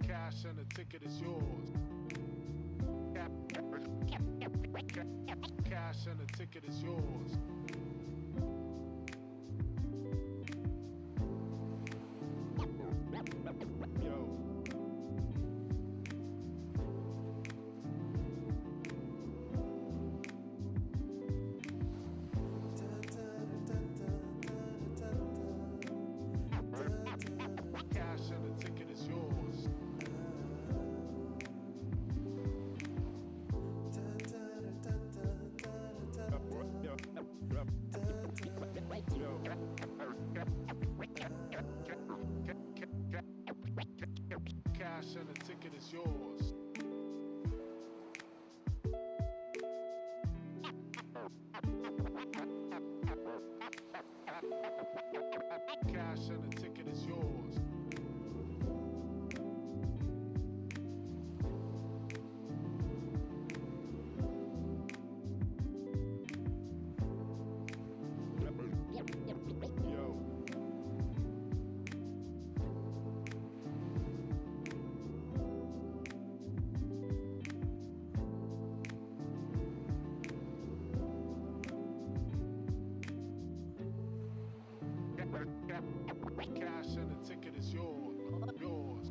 Cash and the ticket is yours. Cash and the ticket is yours. Yo. Cash and the ticket is yours. Cash and the ticket is yours. Cash and the ticket is yours. Yo. Cash and the ticket is yours. Yours.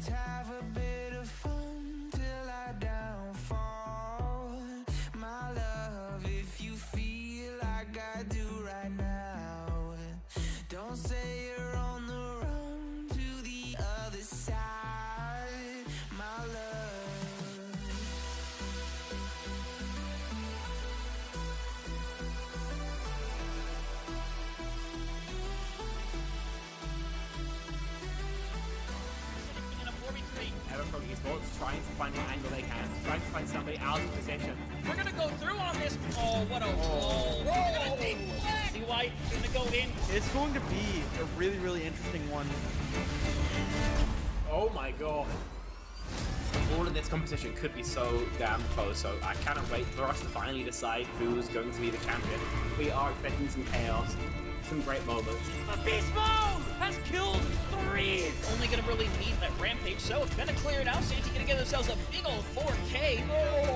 have a bit of fun till I downfall. My love, if you feel like I do right now, don't say you're on the run to the other side, my love. Evan from Esports trying to find an angle they can, trying to find somebody out of position. We're gonna go through on this. Oh, what a roll. See White gonna go in. It's going to be a really, really interesting one. Oh my god. All of this competition could be so damn close, so I cannot wait for us to finally decide who's going to be the champion. We are expecting some chaos, some great moments. Beast Mode has killed 3. Only gonna really need that rampage, so it's gonna clear it out. Santi gonna give themselves a big old 4K.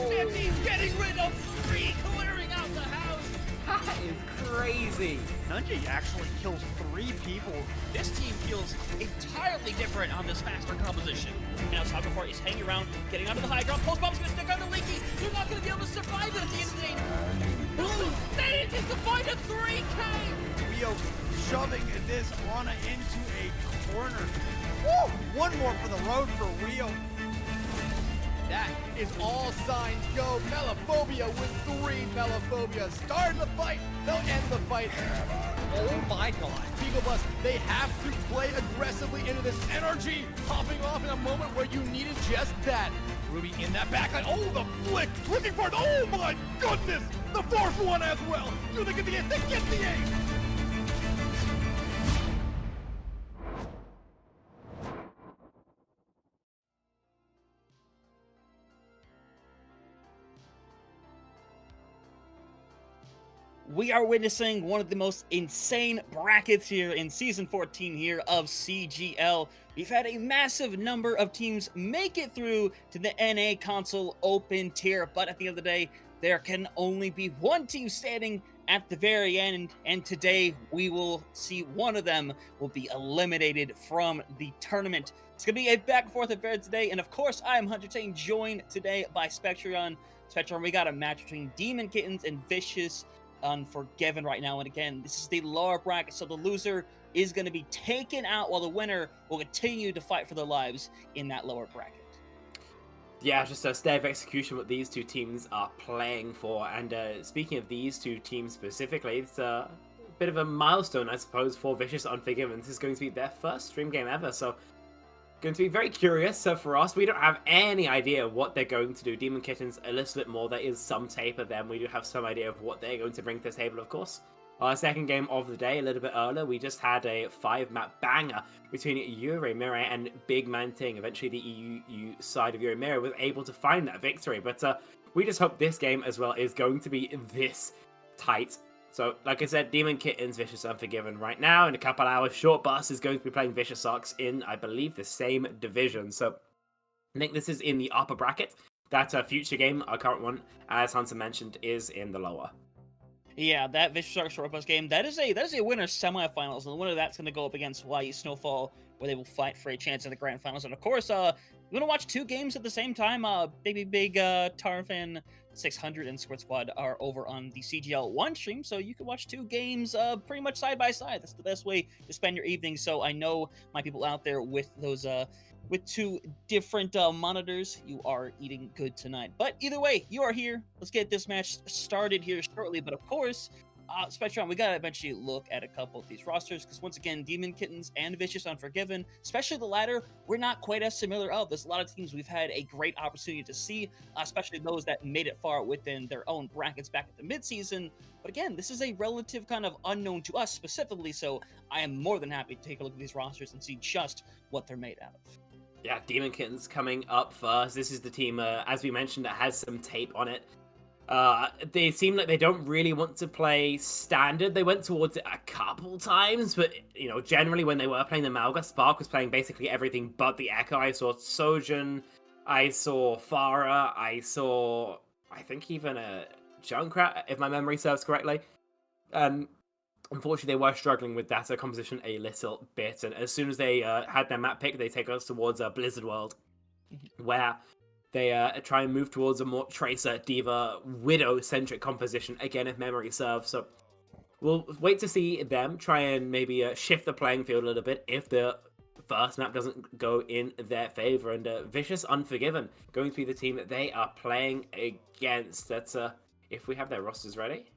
Santi's getting rid of 3, clearing out the house. That is crazy. Nunji actually kills 3 people. This team feels entirely different on this faster composition. Now Saga is hanging around, getting onto the high ground. Post bomb's gonna stick under Leaky. They're not gonna be able to survive it at the end of the day. Boom! They just to find a 3K. Rio shoving this Ana into a corner. Woo! One more for the road for Rio. That is all signs go. Melophobia with 3 Melophobia. Start the fight. They'll end the fight. Oh my god. Beagle Bus, they have to play aggressively into this energy. Popping off in a moment where you needed just that. Ruby in that backline. Oh, the flick. Looking for it. Oh my goodness. The 4th one as well. Do they get the ace? They get the ace. We are witnessing one of the most insane brackets here in Season 14 here of CGL. We've had a massive number of teams make it through to the NA console open tier, but at the end of the day, there can only be one team standing at the very end, and today we will see one of them will be eliminated from the tournament. It's going to be a back and forth affair today, and of course, I am Hunter Tane, joined today by Spectreon. Spectreon, we got a match between Demon Kittens and Vicious Unforgiven right now, and again, this is the lower bracket, so the loser is going to be taken out while the winner will continue to fight for their lives in that lower bracket. Yeah, just a stay of execution what these two teams are playing for, and speaking of these two teams specifically, it's a bit of a milestone, I suppose, for Vicious Unforgiven. This is going to be their first stream game ever, so going to be very curious. So for us, we don't have any idea what they're going to do. Demon Kittens a little bit more. There is some tape of them. We do have some idea of what they're going to bring to the table, of course. Our second game of the day, a little bit earlier, we just had a 5-map banger between Yuri Mirai and Big Man Ting. Eventually, the EU side of Yuri Mirai was able to find that victory, but we just hope this game as well is going to be this tight. So, like I said, Demon Kittens, Vicious Unforgiven right now. In a couple hours, Short Bus is going to be playing Vicious Sox in, I believe, the same division. So, I think this is in the upper bracket. That future game, our current one, as Hunter mentioned, is in the lower. Yeah, that Vicious Sox Short Bus game, that is a winner semifinals, and the winner of that's going to go up against Hawaii Snowfall, where they will fight for a chance in the grand finals. And of course, we're going to watch 2 games at the same time. Big Tarfin 600 and Squid Squad are over on the CGL 1 stream, so you can watch 2 games pretty much side by side. That's the best way to spend your evening. So I know my people out there with those with 2 different monitors, you are eating good tonight. But either way, you are here. Let's get this match started here shortly. But of course, Spectrum, we gotta eventually look at a couple of these rosters, because once again, Demon Kittens and Vicious Unforgiven, especially the latter, we're not quite as familiar of. There's a lot of teams we've had a great opportunity to see, especially those that made it far within their own brackets back at the midseason. But again, this is a relative kind of unknown to us specifically, so I am more than happy to take a look at these rosters and see just what they're made out of. Yeah, Demon Kittens coming up first. This is the team, as we mentioned, that has some tape on it. They seem like they don't really want to play standard. They went towards it a couple times, but, you know, generally when they were playing the Malga, Spark was playing basically everything but the Echo. I saw Sojin, I saw Farah, I saw, I think even a Junkrat, if my memory serves correctly. unfortunately, they were struggling with that composition a little bit. And as soon as they had their map pick, they take us towards Blizzard World, where they try and move towards a more Tracer, Diva, Widow-centric composition, again, if memory serves. So we'll wait to see them try and maybe shift the playing field a little bit if the first map doesn't go in their favor. And Vicious Unforgiven going to be the team that they are playing against. That's if we have their rosters ready.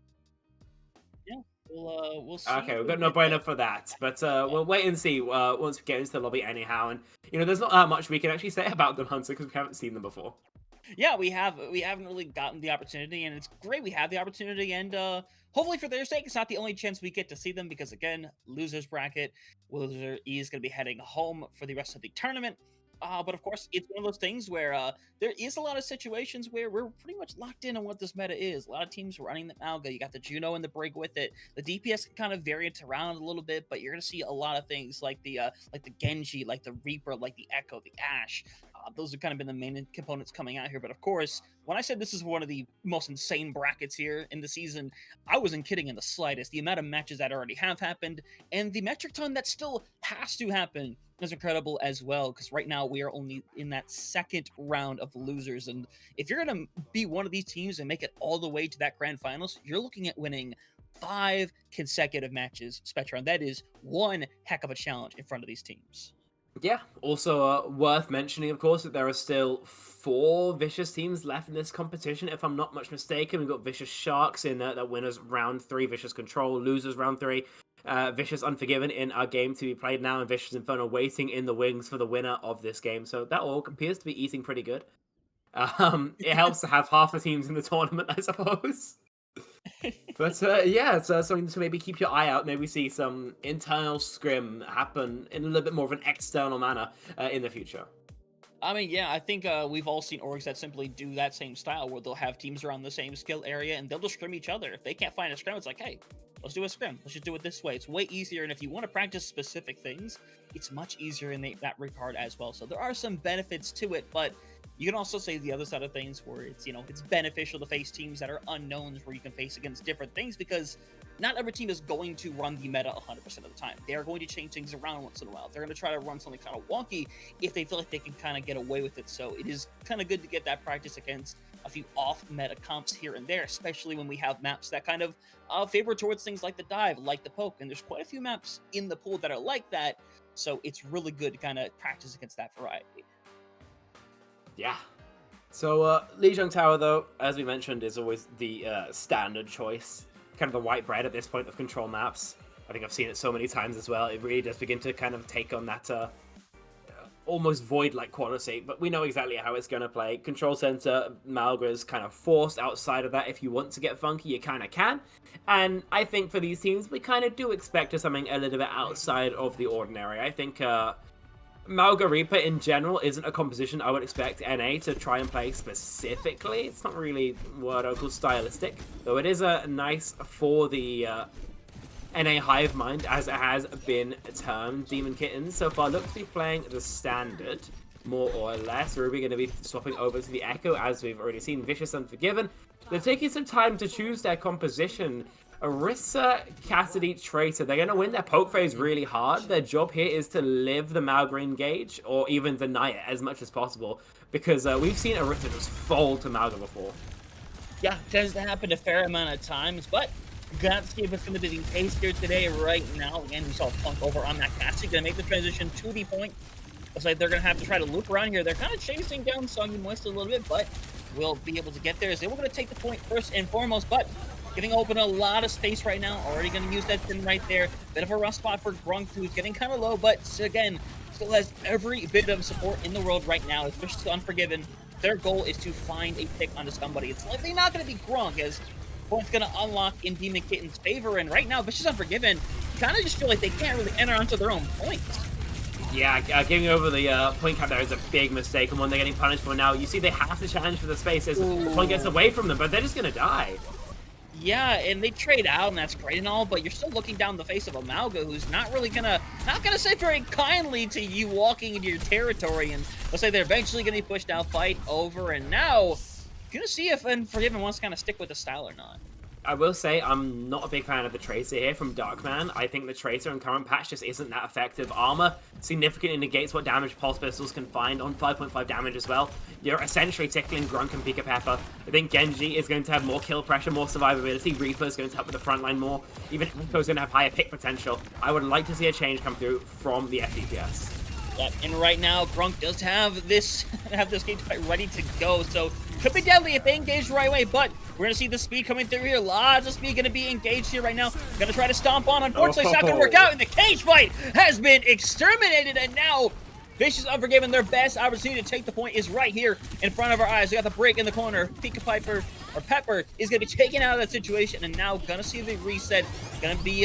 Yeah, we'll see. Okay, we've got no bueno for that, but we'll wait and see once we get into the lobby anyhow. And there's not that much we can actually say about them, Hunter, because we haven't seen them before. Yeah, we haven't really gotten the opportunity, and it's great we have the opportunity, and hopefully for their sake, it's not the only chance we get to see them, because again, losers bracket, loser E is going to be heading home for the rest of the tournament. But of course, it's one of those things where there is a lot of situations where we're pretty much locked in on what this meta is. A lot of teams running the Malga. You got the Juno and the Brig with it. The DPS can kind of vary it around a little bit, but you're going to see a lot of things like the Genji, like the Reaper, like the Echo, the Ashe. Those have kind of been the main components coming out here. But of course, when I said this is one of the most insane brackets here in the season, I wasn't kidding in the slightest. The amount of matches that already have happened and the metric ton that still has to happen is incredible as well, because right now we are only in that second round of losers, and if you're going to be one of these teams and make it all the way to that grand finals, you're looking at winning 5 consecutive matches, Spectron. That is one heck of a challenge in front of these teams. Yeah, also worth mentioning, of course, that there are still 4 Vicious teams left in this competition, if I'm not much mistaken. We've got Vicious Sharks in that winners round 3, Vicious Control, losers round 3, Vicious Unforgiven in our game to be played now, and Vicious Inferno waiting in the wings for the winner of this game. So that all appears to be eating pretty good. It helps to have half the teams in the tournament, I suppose. But yeah, it's something to maybe keep your eye out. Maybe see some internal scrim happen in a little bit more of an external manner in the future. I mean, yeah, I think we've all seen orgs that simply do that same style, where they'll have teams around the same skill area and they'll just scrim each other. If they can't find a scrim, it's like, hey, let's do a scrim. Let's just do it this way. It's way easier, and if you want to practice specific things, it's much easier in that regard as well. So there are some benefits to it, but you can also say the other side of things where it's, it's beneficial to face teams that are unknowns, where you can face against different things, because not every team is going to run the meta 100% of the time. They are going to change things around once in a while. They're going to try to run something kind of wonky if they feel like they can kind of get away with it. So it is kind of good to get that practice against a few off-meta comps here and there, especially when we have maps that kind of favor towards things like the dive, like the poke, and there's quite a few maps in the pool that are like that. So it's really good to kind of practice against that variety. Yeah. So Lijiang Tower, though, as we mentioned, is always the standard choice. Kind of the white bread at this point of control maps. I think I've seen it so many times as well. It really does begin to kind of take on that almost void-like quality, but we know exactly how it's going to play. Control Center, Malga is kind of forced outside of that. If you want to get funky, you kind of can. And I think for these teams, we kind of do expect something a little bit outside of the ordinary. I think Malga Reaper in general isn't a composition I would expect NA to try and play specifically. It's not really what I would call stylistic, though it is nice for the NA Hive Mind, as it has been termed. Demon Kittens so far look to be playing the standard, more or less. Ruby going to be swapping over to the Echo, as we've already seen. Vicious Unforgiven. They're taking some time to choose their composition. Orisa, Cassidy, Tracer, they're going to win their poke phase really hard. Their job here is to live the Malga engage, or even deny it as much as possible, because we've seen Orisa just fold to Malga before. Yeah, tends to happen a fair amount of times, but got to see if it's going to be the case here today. Right now, again, we saw Punk over on that Cassidy, going to make the transition to the point. Looks like they're going to have to try to loop around here. They're kind of chasing down Soggy Moist a little bit, but will be able to get there. They were going to take the point first and foremost, but giving open a lot of space right now. Already going to use that pin right there. Bit of a rough spot for Grunk, who's getting kind of low, but again, still has every bit of support in the world right now, especially Unforgiven. Their goal is to find a pick onto somebody. It's likely not going to be Grunk, as point's going to unlock in Demon Kitten's favor, and right now, Vicious Unforgiven kind of just feel like they can't really enter onto their own points. Yeah, giving over the point cap there is a big mistake, and one they're getting punished for now. You see, they have to challenge for the space as the point gets away from them, but they're just going to die. Yeah, and they trade out, and that's great and all, but you're still looking down the face of a Malga who's not gonna say very kindly to you walking into your territory, and let's say they're eventually gonna be pushed out, fight over, and now gonna see if Unforgiven wants to kind of stick with the style or not. I will say I'm not a big fan of the Tracer here from Darkman. I think the Tracer in current patch just isn't that effective. Armor significantly negates what damage Pulse Pistols can find on 5.5 damage as well. You're essentially tickling Grunk and Pika Pepper. I think Genji is going to have more kill pressure, more survivability. Reaper is going to help with the front line more. Even Echo is going to have higher pick potential. I would like to see a change come through from the FDPS. Yeah, and right now, Grunk does have this cage fight ready to go, so could be deadly if they engage the right way, but we're gonna see the speed coming through here. Lots of speed gonna be engaged here right now. Gonna try to stomp on. Unfortunately, it's not gonna work out, and the cage fight has been exterminated, and now Vicious Unforgiven, their best opportunity to take the point is right here in front of our eyes. We got the break in the corner. Pepper is going to be taken out of that situation, and now gonna see the reset. Gonna be,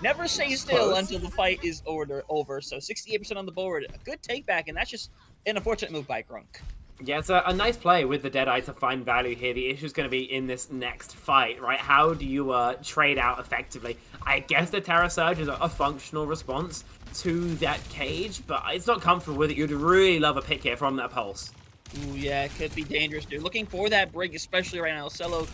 never stay still until the fight is over. So 68% on the board. A good take back, and that's just an unfortunate move by Grunk. Yeah, it's a nice play with the Deadeye to find value here. The issue is going to be in this next fight, right? How do you trade out effectively? I guess the Terra Surge is a functional response to that cage, but it's not comfortable with it. You'd really love a pick here from that Pulse. Ooh, yeah, it could be dangerous, dude. Looking for that break, especially right now. Cello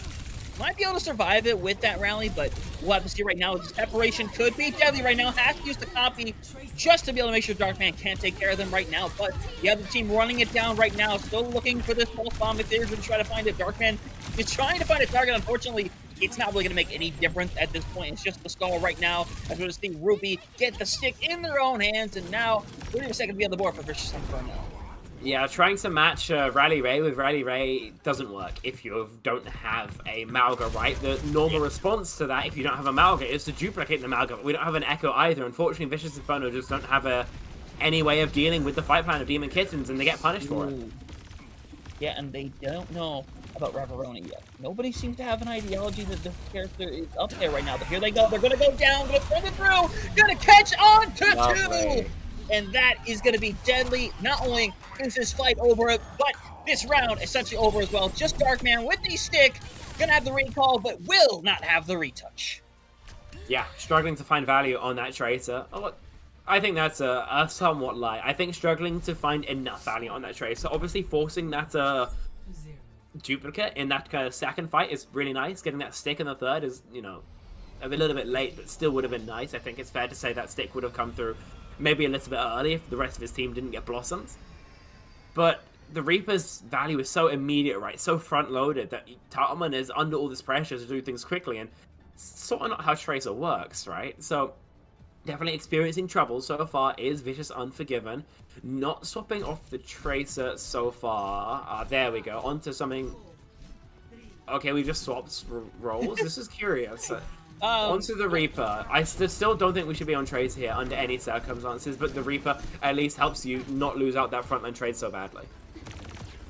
might be able to survive it with that rally, but we'll have to see right now. The separation could be deadly right now. Has to use the copy just to be able to make sure Darkman can't take care of them right now. But the other team running it down right now, still looking for this pulse bomb. If they're going to try to find it, Darkman is trying to find a target. Unfortunately, it's not really going to make any difference at this point. It's just the skull right now. As we're going to see Ruby get the stick in their own hands, and now 30% going to be on the board for Vicious Inferno. Yeah, trying to match Rally Ray with Rally Ray doesn't work if you don't have a Malga, right? The normal response to that, if you don't have a Malga, is to duplicate the Malga, but we don't have an Echo either. Unfortunately, Vicious Inferno just don't have any way of dealing with the fight plan of Demon Kittens, and they get punished for it. Yeah, and they don't know about Ravaroni yet. Nobody seems to have an ideology that this character is up there right now, but here they go. They're going to go down, going to throw it through, going to catch on to two! And that is going to be deadly. Not only is this fight over, but this round essentially over as well. Just Darkman with the stick, going to have the recall, but will not have the retouch. Yeah, struggling to find value on that Tracer. Oh, I think that's a somewhat lie. I think struggling to find enough value on that Tracer. Obviously, forcing that duplicate in that kind of second fight is really nice. Getting that stick in the third is, you know, a little bit late, but still would have been nice. I think it's fair to say that stick would have come through maybe a little bit early if the rest of his team didn't get blossomed. But the Reaper's value is so immediate, right? So front-loaded that Tartman is under all this pressure to do things quickly, and sort of not how Tracer works, right? So definitely experiencing trouble so far is Vicious Unforgiven. Not swapping off the Tracer so far. There we go. Onto something. Okay, we just swapped roles. This is curious. Onto the Reaper. I still don't think we should be on Tracer here under any circumstances, but the Reaper at least helps you not lose out that frontline trade so badly.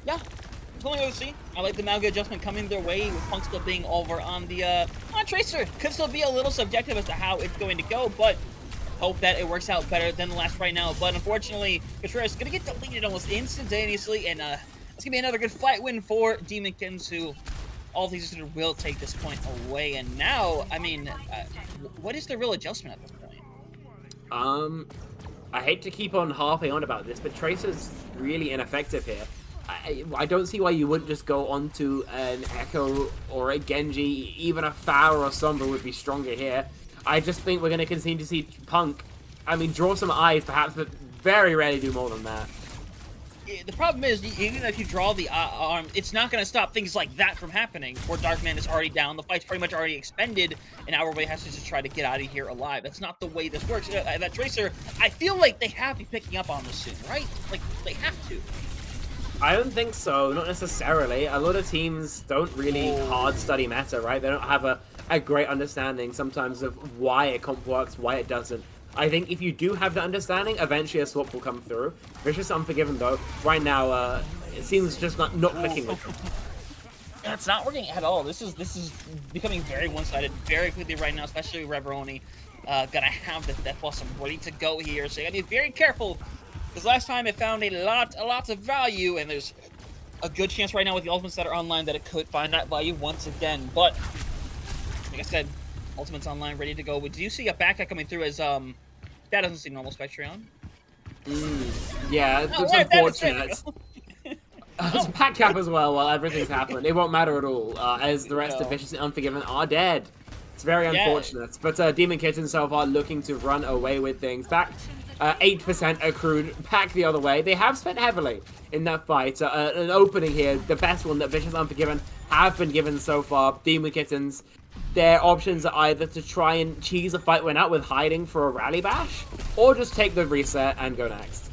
Yeah, totally OC. I like the Malga adjustment coming their way, with Punk still being over on the on Tracer. Could still be a little subjective as to how it's going to go, but hope that it works out better than the last right now. But unfortunately, Contreras is going to get deleted almost instantaneously, and it's going to be another good fight win for Demon Kittens, who all these will take this point away. And now, I mean, what is the real adjustment at this point? I hate to keep on harping on about this, but Tracer's really ineffective here. I don't see why you wouldn't just go onto an Echo or a Genji. Even a Pharah or Sombra would be stronger here. I just think we're going to continue to see Punk, I mean, draw some eyes perhaps, but very rarely do more than that. The problem is, even if you draw the arm, it's not going to stop things like that from happening, where Darkman is already down, the fight's pretty much already expended, and Our Way has to just try to get out of here alive. That's not the way this works. That Tracer, I feel like they have to be picking up on this soon, right? Like, they have to. I don't think so, not necessarily. A lot of teams don't really hard study meta, right? They don't have a great understanding sometimes of why a comp works, why it doesn't. I think if you do have the understanding, eventually a swap will come through. Vicious Unforgiven, though, right now, it seems just not clicking with them. It's not working at all. This is becoming very one-sided very quickly right now, especially Reveroni. Gonna have the Death Blossom ready to go here, so you gotta be very careful, because last time it found a lot of value, and there's a good chance right now with the ultimates that are online that it could find that value once again. But like I said, ultimates online ready to go. We do see a backpack coming through as that doesn't seem normal Spectreon. Yeah, it's unfortunate. There's a pack cap as well while everything's happened. It won't matter at all, as the rest of Vicious and Unforgiven are dead. It's very unfortunate. But Demon Kittens so far looking to run away with things. Back 8% accrued back the other way. They have spent heavily in that fight. An opening here, the best one that Vicious Unforgiven have been given so far. Demon Kittens, their options are either to try and cheese a fight win out with hiding for a rally bash, or just take the reset and go next.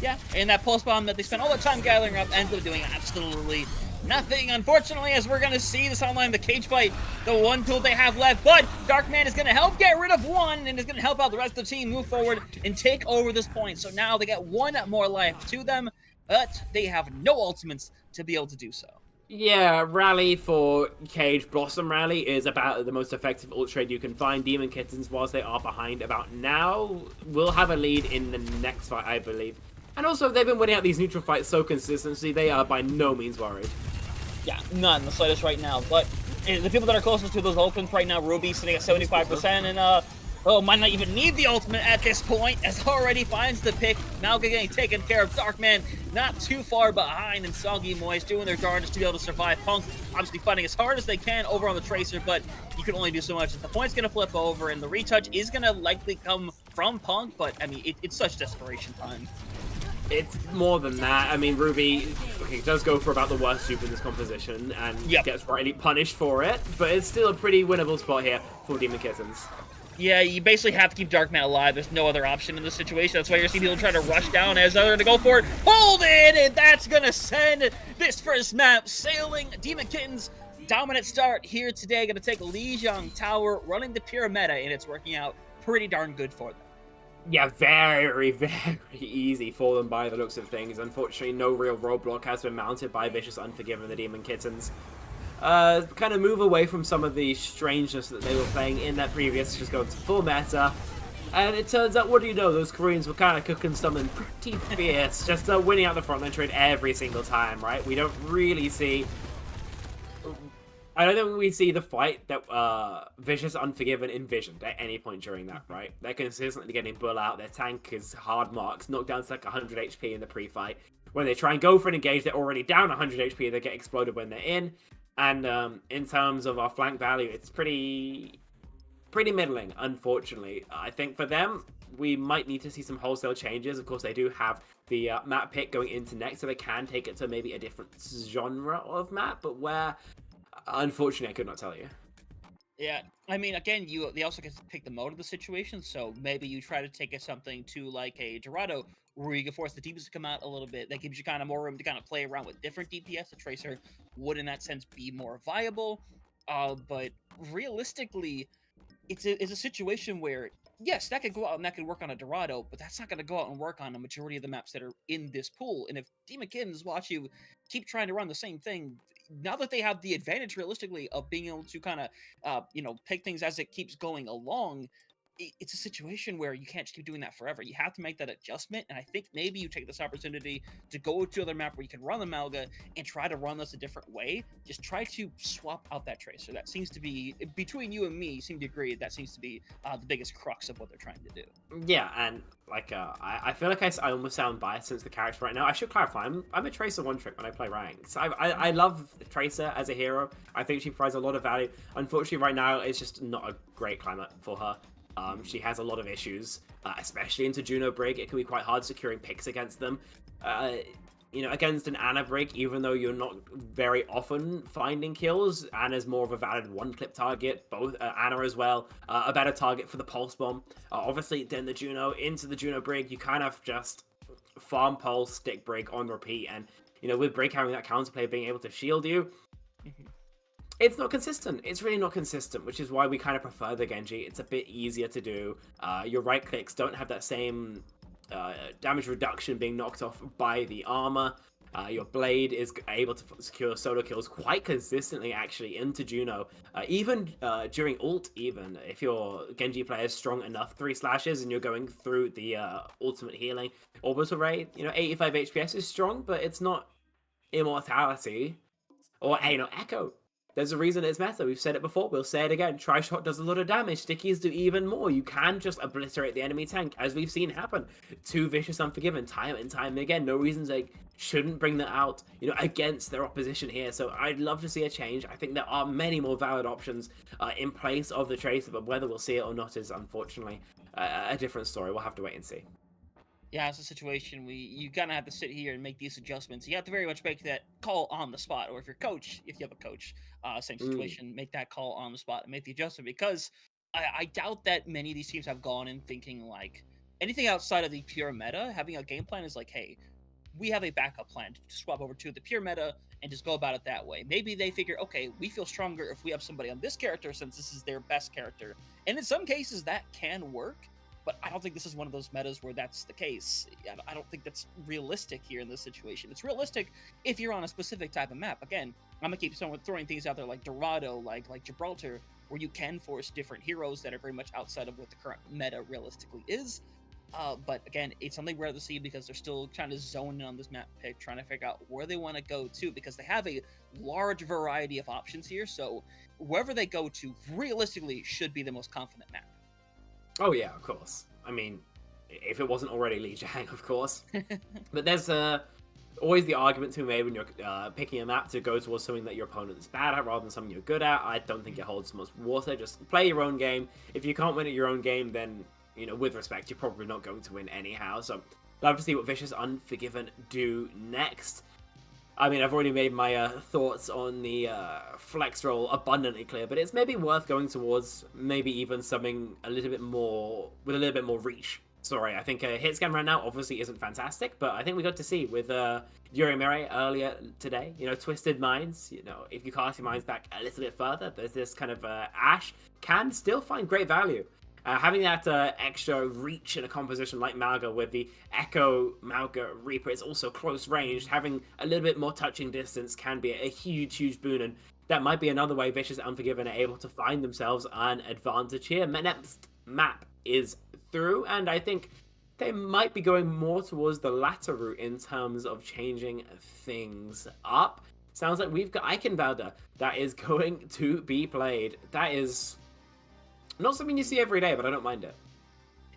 Yeah, and that pulse bomb that they spent all the time gathering up ends up doing absolutely nothing, unfortunately, as we're going to see this online, the cage fight, the one tool they have left. But Darkman is going to help get rid of one and is going to help out the rest of the team move forward and take over this point. So now they get one more life to them, but they have no ultimates to be able to do so. Yeah, Rally for Cage Blossom Rally is about the most effective ult trade you can find. Demon Kittens, whilst they are behind about now, will have a lead in the next fight, I believe. And also, they've been winning out these neutral fights so consistently, they are by no means worried. Yeah, none the slightest right now. But the people that are closest to those ultimates right now, Ruby sitting at 75%, and might not even need the ultimate at this point, as already finds the pick. Malga getting taken care of. Darkman not too far behind, and Soggy Moist doing their darndest to be able to survive. Punk obviously fighting as hard as they can over on the Tracer, but you can only do so much. The point's going to flip over, and the retouch is going to likely come from Punk, but I mean, it's such desperation time. It's more than that. I mean, Ruby does go for about the worst dupe in this composition and gets rightly punished for it, but it's still a pretty winnable spot here for Demon Kittens. Yeah, you basically have to keep Darkman alive. There's no other option in this situation. That's why you're seeing people try to rush down as they're going to go for it. Hold it! And that's going to send this first map sailing. Demon Kittens, dominant start here today. Going to take Lijiang Tower, running the pure meta, and it's working out pretty darn good for them. Yeah, very, very easy for them by the looks of things. Unfortunately, no real roadblock has been mounted by Vicious Unforgiven and the Demon Kittens. Kind of move away from some of the strangeness that they were playing in that previous, just go to full meta. And it turns out, what do you know, those Koreans were kind of cooking something pretty fierce, just winning out the frontline trade every single time, right? We don't really see... I don't think we see the fight that Vicious Unforgiven envisioned at any point during that, right? They're consistently getting bull out, their tank is hard marks, knocked down to like 100 HP in the pre-fight. When they try and go for an engage, they're already down 100 HP, they get exploded when they're in. And in terms of our flank value, it's pretty middling, unfortunately. I think for them, we might need to see some wholesale changes. Of course, they do have the map pick going into next, so they can take it to maybe a different genre of map, but where... Unfortunately, I could not tell you. Yeah, I mean, again, they also get to pick the mode of the situation, so maybe you try to take it something to like a Dorado, where you can force the DPS to come out a little bit. That gives you kind of more room to kind of play around with different DPS. The Tracer would, in that sense, be more viable. But realistically, it's a situation where, yes, that could go out and that could work on a Dorado, but that's not going to go out and work on a majority of the maps that are in this pool. And if Demon Kittens watch you keep trying to run the same thing, now that they have the advantage realistically of being able to kind of, pick things as it keeps going along, it's a situation where you can't just keep doing that forever. You have to make that adjustment, and I think maybe you take this opportunity to go to another map where you can run the Malga and try to run this a different way. Just try to swap out that Tracer. That seems to be, between you and me, you seem to agree, that seems to be the biggest crux of what they're trying to do. Yeah, and like I feel like I almost sound biased since the character right now. I should clarify, I'm a Tracer one-trick when I play ranks. I love Tracer as a hero. I think she provides a lot of value. Unfortunately, right now, it's just not a great climate for her. She has a lot of issues, especially into Juno Brig. It can be quite hard securing picks against them. Against an Ana Brig, even though you're not very often finding kills, Ana's more of a valid one-clip target, both Ana as well, a better target for the Pulse Bomb. Obviously, then the Juno, into the Juno Brig, you kind of just farm Pulse, stick Brig on repeat, and, with Brig having that counterplay, being able to shield you, it's not consistent. It's really not consistent, which is why we kind of prefer the Genji. It's a bit easier to do. Your right clicks don't have that same damage reduction being knocked off by the armor. Your blade is able to secure solo kills quite consistently, actually, into Juno. Even during ult, even if your Genji player is strong enough, 3 slashes, and you're going through the ultimate healing orbital rate, 85 HPS is strong, but it's not immortality or Echo. there's a reason it's meta. We've said it before, we'll say it again. Tri-shot does a lot of damage, stickies do even more. You can just obliterate the enemy tank, as we've seen happen to Vicious Unforgiven time and time again. No reasons they shouldn't bring that out, against their opposition here. So I'd love to see a change. I think there are many more valid options in place of the Tracer, but whether we'll see it or not is unfortunately a different story. We'll have to wait and see. Yeah, it's a situation you kind of have to sit here and make these adjustments. You have to very much make that call on the spot, or if you have a coach, same situation, make that call on the spot and make the adjustment, because I doubt that many of these teams have gone in thinking like anything outside of the pure meta. Having a game plan is like, hey, we have a backup plan to swap over to the pure meta and just go about it that way. Maybe they figure, okay, we feel stronger if we have somebody on this character since this is their best character. And in some cases that can work. But I don't think this is one of those metas where that's the case. I don't think that's realistic here in this situation. It's realistic if you're on a specific type of map. Again, I'm gonna keep throwing things out there like Dorado, like Gibraltar, where you can force different heroes that are very much outside of what the current meta realistically is. But again, it's something we're to see because they're still trying to zone in on this map pick, trying to figure out where they want to go to, because they have a large variety of options here. So wherever they go to, realistically, should be the most confident map. Oh yeah, of course. I mean, if it wasn't already Lijiang, of course. But there's always the argument to be made when you're picking a map to go towards something that your opponent is bad at rather than something you're good at. I don't think it holds much water. Just play your own game. If you can't win at your own game, then, with respect, you're probably not going to win anyhow. So, love to see what Vicious Unforgiven do next. I mean, I've already made my thoughts on the flex roll abundantly clear, but it's maybe worth going towards maybe even something with a little bit more reach. Sorry, I think hit scan right now obviously isn't fantastic, but I think we got to see with Yuri Mirai earlier today, Twisted Minds, if you cast your minds back a little bit further, there's this kind of Ash can still find great value. Having that extra reach in a composition like Malga with the Echo Malga Reaper is also close range. Having a little bit more touching distance can be a huge boon, and that might be another way Vicious Unforgiven are able to find themselves an advantage here. Next map is through, and I think they might be going more towards the latter route in terms of changing things up. Sounds like we've got Eichenwalder that is going to be played. That is not something you see every day, but I don't mind it.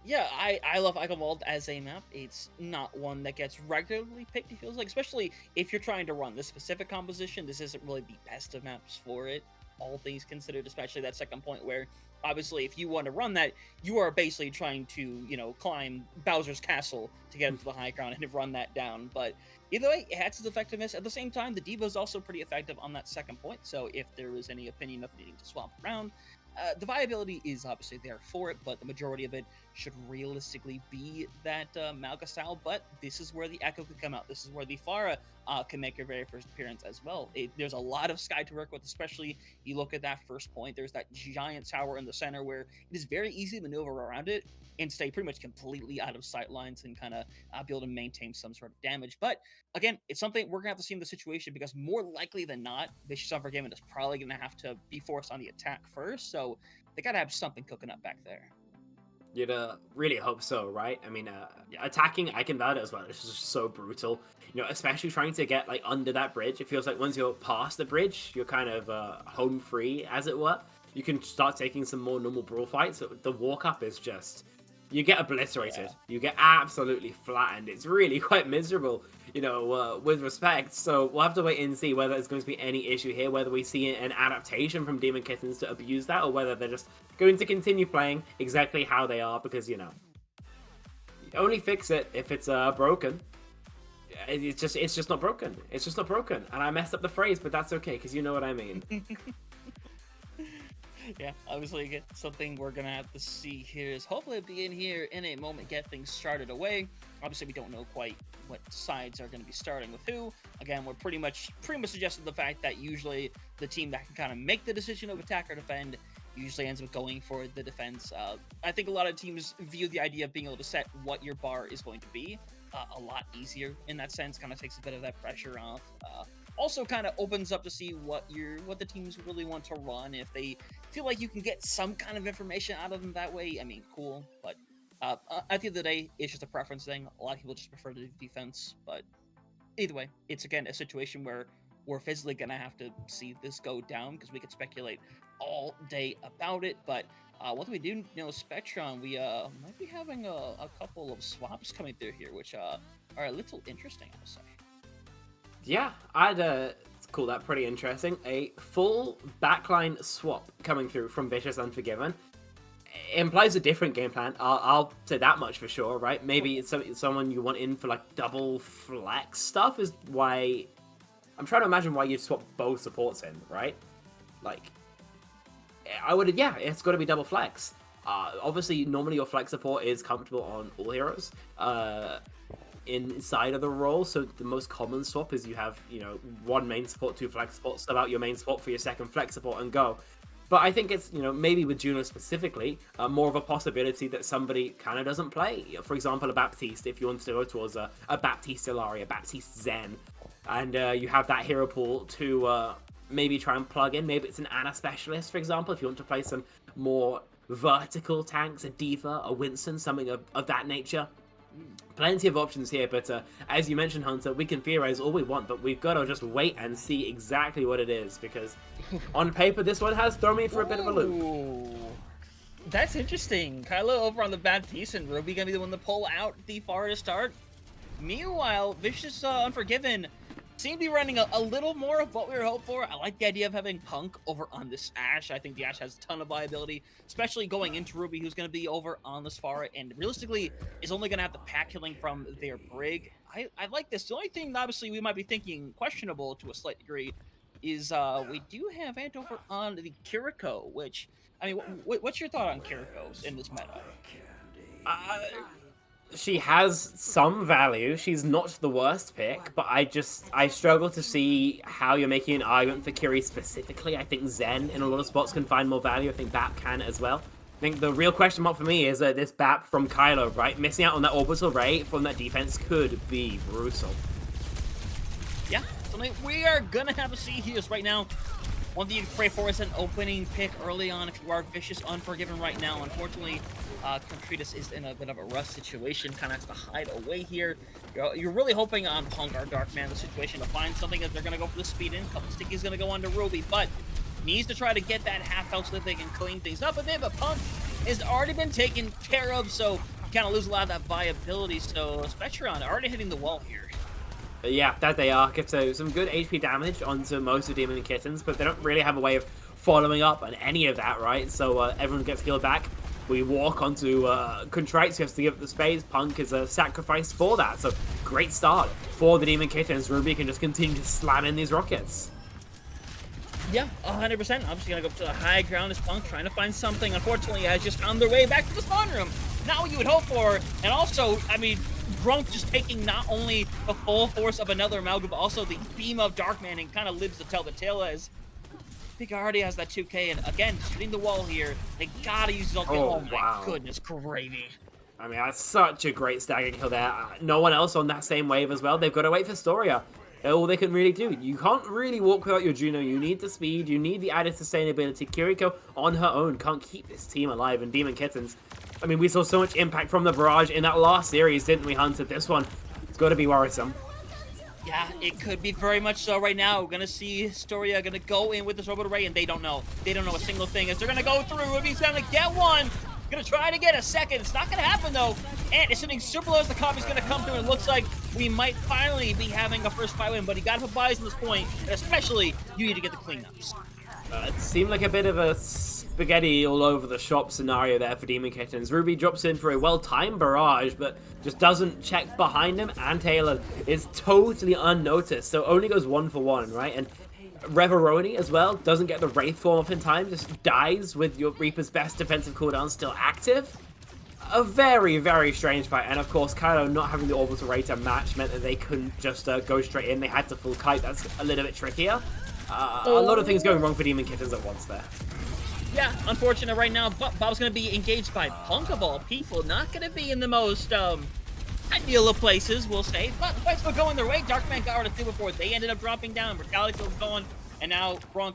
Yeah, I love Eichenwald as a map. It's not one that gets regularly picked, it feels like. Especially if you're trying to run this specific composition, this isn't really the best of maps for it, all things considered, especially that second point where, obviously, if you want to run that, you are basically trying to, climb Bowser's castle to get into the high ground and run that down. But either way, it has its effectiveness. At the same time, the D.Va is also pretty effective on that second point, so if there is any opinion of needing to swap around, the viability is obviously there for it, but the majority of it should realistically be that Malga style. But this is where the Echo could come out. This is where the Pharah can make her very first appearance as well. There's a lot of sky to work with, especially you look at that first point. There's that giant tower in the center where it is very easy to maneuver around it and stay pretty much completely out of sight lines and kind of be able to maintain some sort of damage. But again, it's something we're going to have to see in the situation, because more likely than not, Vicious Unforgiven is probably going to have to be forced on the attack first. So they got to have something cooking up back there. You'd really hope so, right? I mean, attacking Eichenwalder as well is just so brutal. Especially trying to get under that bridge. It feels like once you're past the bridge, you're kind of home free, as it were. You can start taking some more normal brawl fights. The walk up is just, you get obliterated. Yeah. You get absolutely flattened. It's really quite miserable, with respect. So we'll have to wait and see whether there's going to be any issue here, whether we see an adaptation from Demon Kittens to abuse that, or whether they're just going to continue playing exactly how they are, because, you only fix it if it's broken. It's just not broken. It's just not broken. And I messed up the phrase, but that's okay, because you know what I mean. Yeah, obviously, again, something we're going to have to see here is hopefully be in here in a moment, get things started away. Obviously, we don't know quite what sides are going to be starting with who. Again, we're pretty much suggesting the fact that usually the team that can kind of make the decision of attack or defend usually ends up going for the defense. I think a lot of teams view the idea of being able to set what your bar is going to be a lot easier in that sense. Kind of takes a bit of that pressure off. Also kind of opens up to see what the teams really want to run. If they feel like you can get some kind of information out of them that way, I mean, cool. But at the end of the day, it's just a preference thing. A lot of people just prefer the defense. But either way, it's again a situation where we're physically gonna have to see this go down because we could speculate all day about it. But what do we do? Spectron, we might be having a couple of swaps coming through here, which are a little interesting, I would say. Yeah, I'd call that pretty interesting. A full backline swap coming through from Vicious Unforgiven. It implies a different game plan. I'll say that much for sure, right? Maybe it's someone you want in for like double flex stuff is why... I'm trying to imagine why you'd swap both supports in, right? Like, yeah, it's got to be double flex. Obviously, normally your flex support is comfortable on all heroes inside of the role, so the most common swap is you have, one main support, two flex support, sub out your main support for your second flex support and go. But I think it's, maybe with Juno specifically, more of a possibility that somebody kind of doesn't play. For example, a Baptiste, if you want to go towards a Baptiste Ilaria, a Baptiste Zen, and you have that hero pool to maybe try and plug in. Maybe it's an Ana Specialist, for example, if you want to play some more vertical tanks, a D.Va, a Winston, something of that nature. Plenty of options here, but as you mentioned, Hunter, we can theorize all we want, but we've got to just wait and see exactly what it is, because on paper, this one has thrown me for a bit of a loop. That's interesting. Kylo over on the Baptiste, and Ruby gonna be the one to pull out the Pharah to start. Meanwhile, Vicious Unforgiven seem to be running a little more of what we were hoping for. I like the idea of having Punk over on this Ashe. I think the Ashe has a ton of viability, especially going into Ruby, who's going to be over on this Pharah, and realistically is only going to have the pack killing from their Brig. I like this. The only thing, obviously, we might be thinking questionable to a slight degree is we do have Ant over on the Kiriko, which, I mean, what's your thought on Kiriko in this meta? She has some value. She's not the worst pick, but I struggle to see how you're making an argument for Kiri specifically. I think Zen in a lot of spots can find more value. I think Bap can as well. I think the real question mark for me is this Bap from Kylo, right? Missing out on that orbital ray from that defense could be brutal. Yeah, something we are gonna have to see here is right now. One thing you can pray for is an opening pick early on if you are Vicious Unforgiven right now. Unfortunately, Contreras is in a bit of a rough situation, kind of has to hide away here. You're really hoping on Punk or Darkman the situation to find something as they're going to go for the speed in. Couple Sticky's going to go on to Ruby, but needs to try to get that half health so that they can clean things up a bit, but Punk has already been taken care of, so you kind of lose a lot of that viability. So Spectron already hitting the wall here. Yeah, that they are. Get some good HP damage onto most of Demon and Kittens, but they don't really have a way of following up on any of that, right? So everyone gets healed back. We walk onto Contrites, who has to give up the space. Punk is a sacrifice for that. So great start for the Demon Kittens. Ruby can just continue to slam in these rockets. Yeah, 100%. Obviously going to go to the high ground as Punk trying to find something. Unfortunately, has just found their way back to the spawn room. Not what you would hope for. And also, I mean, Grunk just taking not only the full force of another Amalgam, but also the beam of Darkman, and kind of lives to tell the tale as I think already has that 2K, and again, just hitting the wall here. They gotta use his ultimate. Oh my wow. Goodness gravy. I mean, that's such a great stagger kill there. No one else on that same wave as well. They've got to wait for Storia. All they can really do. You can't really walk without your Juno. You need the speed. You need the added sustainability. Kiriko on her own can't keep this team alive. And Demon Kittens, I mean, we saw so much impact from the barrage in that last series, didn't we, Hunter? This one, it's got to be worrisome. Yeah, it could be very much so right now. We're going to see Storia going to go in with this orbital ray, and they don't know. They don't know a single thing. As they're going to go through, Ruby's going to get one. Going to try to get a second. It's not going to happen, though. And as something super low as the copy's going to come through, and it looks like we might finally be having a first fight win, but you got to put buys on this point, and especially you need to get the cleanups. It seemed like a bit of a spaghetti all over the shop scenario there for Demon Kittens. Ruby drops in for a well-timed barrage, but just doesn't check behind him, and Taylor is totally unnoticed, so only goes 1 for 1, right? And Reveroni as well doesn't get the Wraith form off in time, just dies with your Reaper's best defensive cooldown still active. A very, very strange fight, and of course, Kylo not having the orbital ray to match meant that they couldn't just go straight in. They had to full kite. That's a little bit trickier. A lot of things going wrong for Demon Kittens at once there. Yeah, unfortunate right now. Bob's going to be engaged by Punk of all people. Not going to be in the most ideal of places, we'll say. But fights were going their way. Darkman got rid of 2 before they ended up dropping down. Brutality Field's going. And now Grunk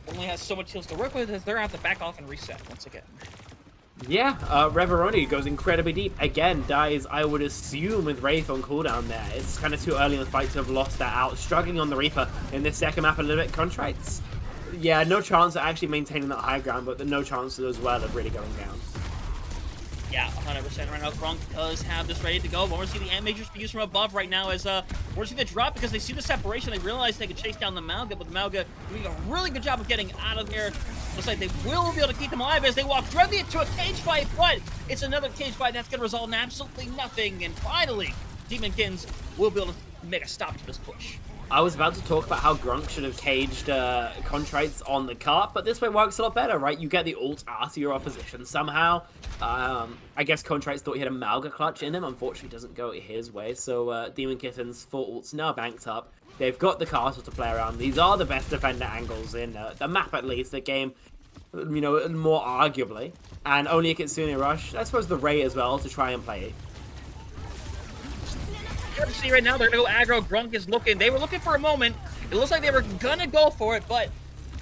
only has so much heals to work with as they're going to have to back off and reset once again. Yeah, Reveroni goes incredibly deep. Again, dies, I would assume, with Wraith on cooldown there. It's kind of too early in the fight to have lost that out. Struggling on the Reaper in this second map a little bit. Contrites, yeah, no chance of actually maintaining that high ground, but no chance as well of really going down. Yeah, 100% right now. Grunk does have this ready to go. But we're going to see the Ant Matrix be used from above right now as we're going to see the drop because they see the separation. They realize they can chase down the Malga, but the Malga doing a really good job of getting out of there. Looks like they will be able to keep them alive as they walk directly into a cage fight, but it's another cage fight that's going to result in absolutely nothing. And finally, Demonkins will be able to make a stop to this push. I was about to talk about how Grunk should have caged Contrites on the cart, but this way works a lot better, right? You get the ult out of your opposition somehow. I guess Contrites thought he had a Malga clutch in him. Unfortunately, it doesn't go his way, so Demon Kittens' 4 ults now banked up. They've got the castle to play around. These are the best defender angles in the map, at least. The game, you know, more arguably. And only a Kitsune Rush. I suppose the Ray as well to try and play it. You see right now, they're going to go aggro. Grunk is looking. They were looking for a moment. It looks like they were going to go for it, but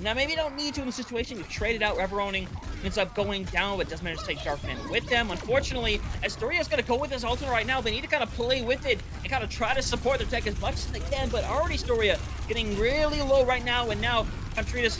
now maybe you don't need to in the situation. You've traded out. Reveroni ends up going down, but does manage to take Darkman with them. Unfortunately, Astoria's going to go with his ultimate right now. They need to kind of play with it and kind of try to support their tech as much as they can, but already Astoria getting really low right now, and now Contreras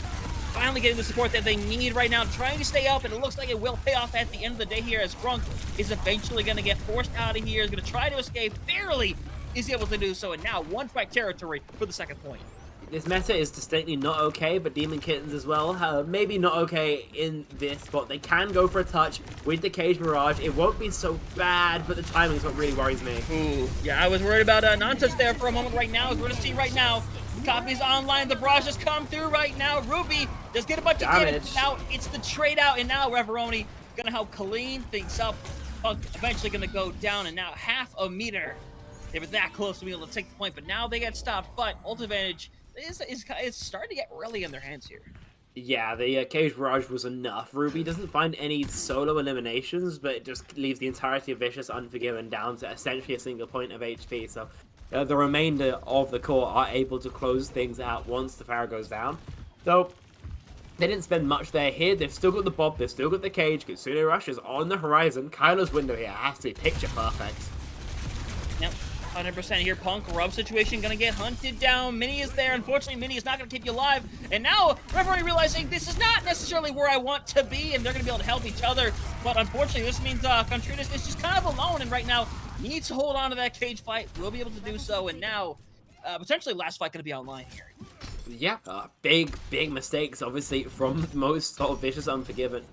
finally getting the support that they need right now, trying to stay up, and it looks like it will pay off at the end of the day here as Grunk is eventually going to get forced out of here, is going to try to escape, barely is able to do so, and now one-fight territory for the second point. This meta is distinctly not okay, but Demon Kittens as well, maybe not okay in this spot. They can go for a touch with the Cage Mirage. It won't be so bad, but the timing is what really worries me. Ooh, yeah, I was worried about a non-touch there for a moment right now, as we're going to see right now. Copies online, the barrage has come through right now. Ruby does get a bunch of damage. Now it's the trade out, and now Reveroni going to help clean things up. Punk eventually going to go down, and now half a meter. They were that close to being able to take the point, but now they get stopped. But ult advantage is starting to get really in their hands here. Yeah, the Cage Barrage was enough. Ruby doesn't find any solo eliminations, but it just leaves the entirety of Vicious Unforgiven down to essentially a single point of HP. So the remainder of the core are able to close things out once the Pharaoh goes down. So they didn't spend much there here. They've still got the Bob, they've still got the Cage. Kitsune Rush is on the horizon. Kylo's window here has to be picture perfect. Yep. 100% here. Punk Rub situation gonna get hunted down. Mini is there. Unfortunately, Mini is not gonna keep you alive. And now Reverie realizing this is not necessarily where I want to be, and they're gonna be able to help each other. But unfortunately, this means Contreras is just kind of alone, and right now needs to hold on to that cage fight. Will be able to do so, and now potentially last fight gonna be online here. Yeah, big mistakes obviously from most of Vicious Unforgiven.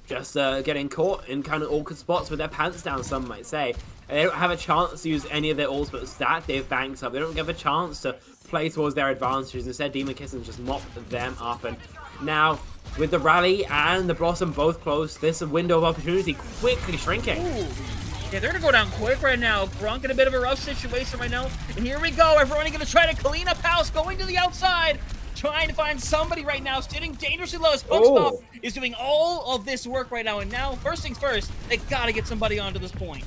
Just getting caught in kind of awkward spots with their pants down, some might say. And they don't have a chance to use any of their ultimates that they've banked up. They don't give a chance to play towards their advantages. Instead, Demon Kittens just mop them up. And now, with the Rally and the Blossom both close, this window of opportunity quickly shrinking. Ooh. Yeah, they're gonna go down quick right now. Grunk in a bit of a rough situation right now. And here we go. Everyone gonna try to clean up house, going to the outside. Trying to find somebody right now, sitting dangerously low. SpongeBob is doing all of this work right now, and now, first things first, they gotta get somebody onto this point.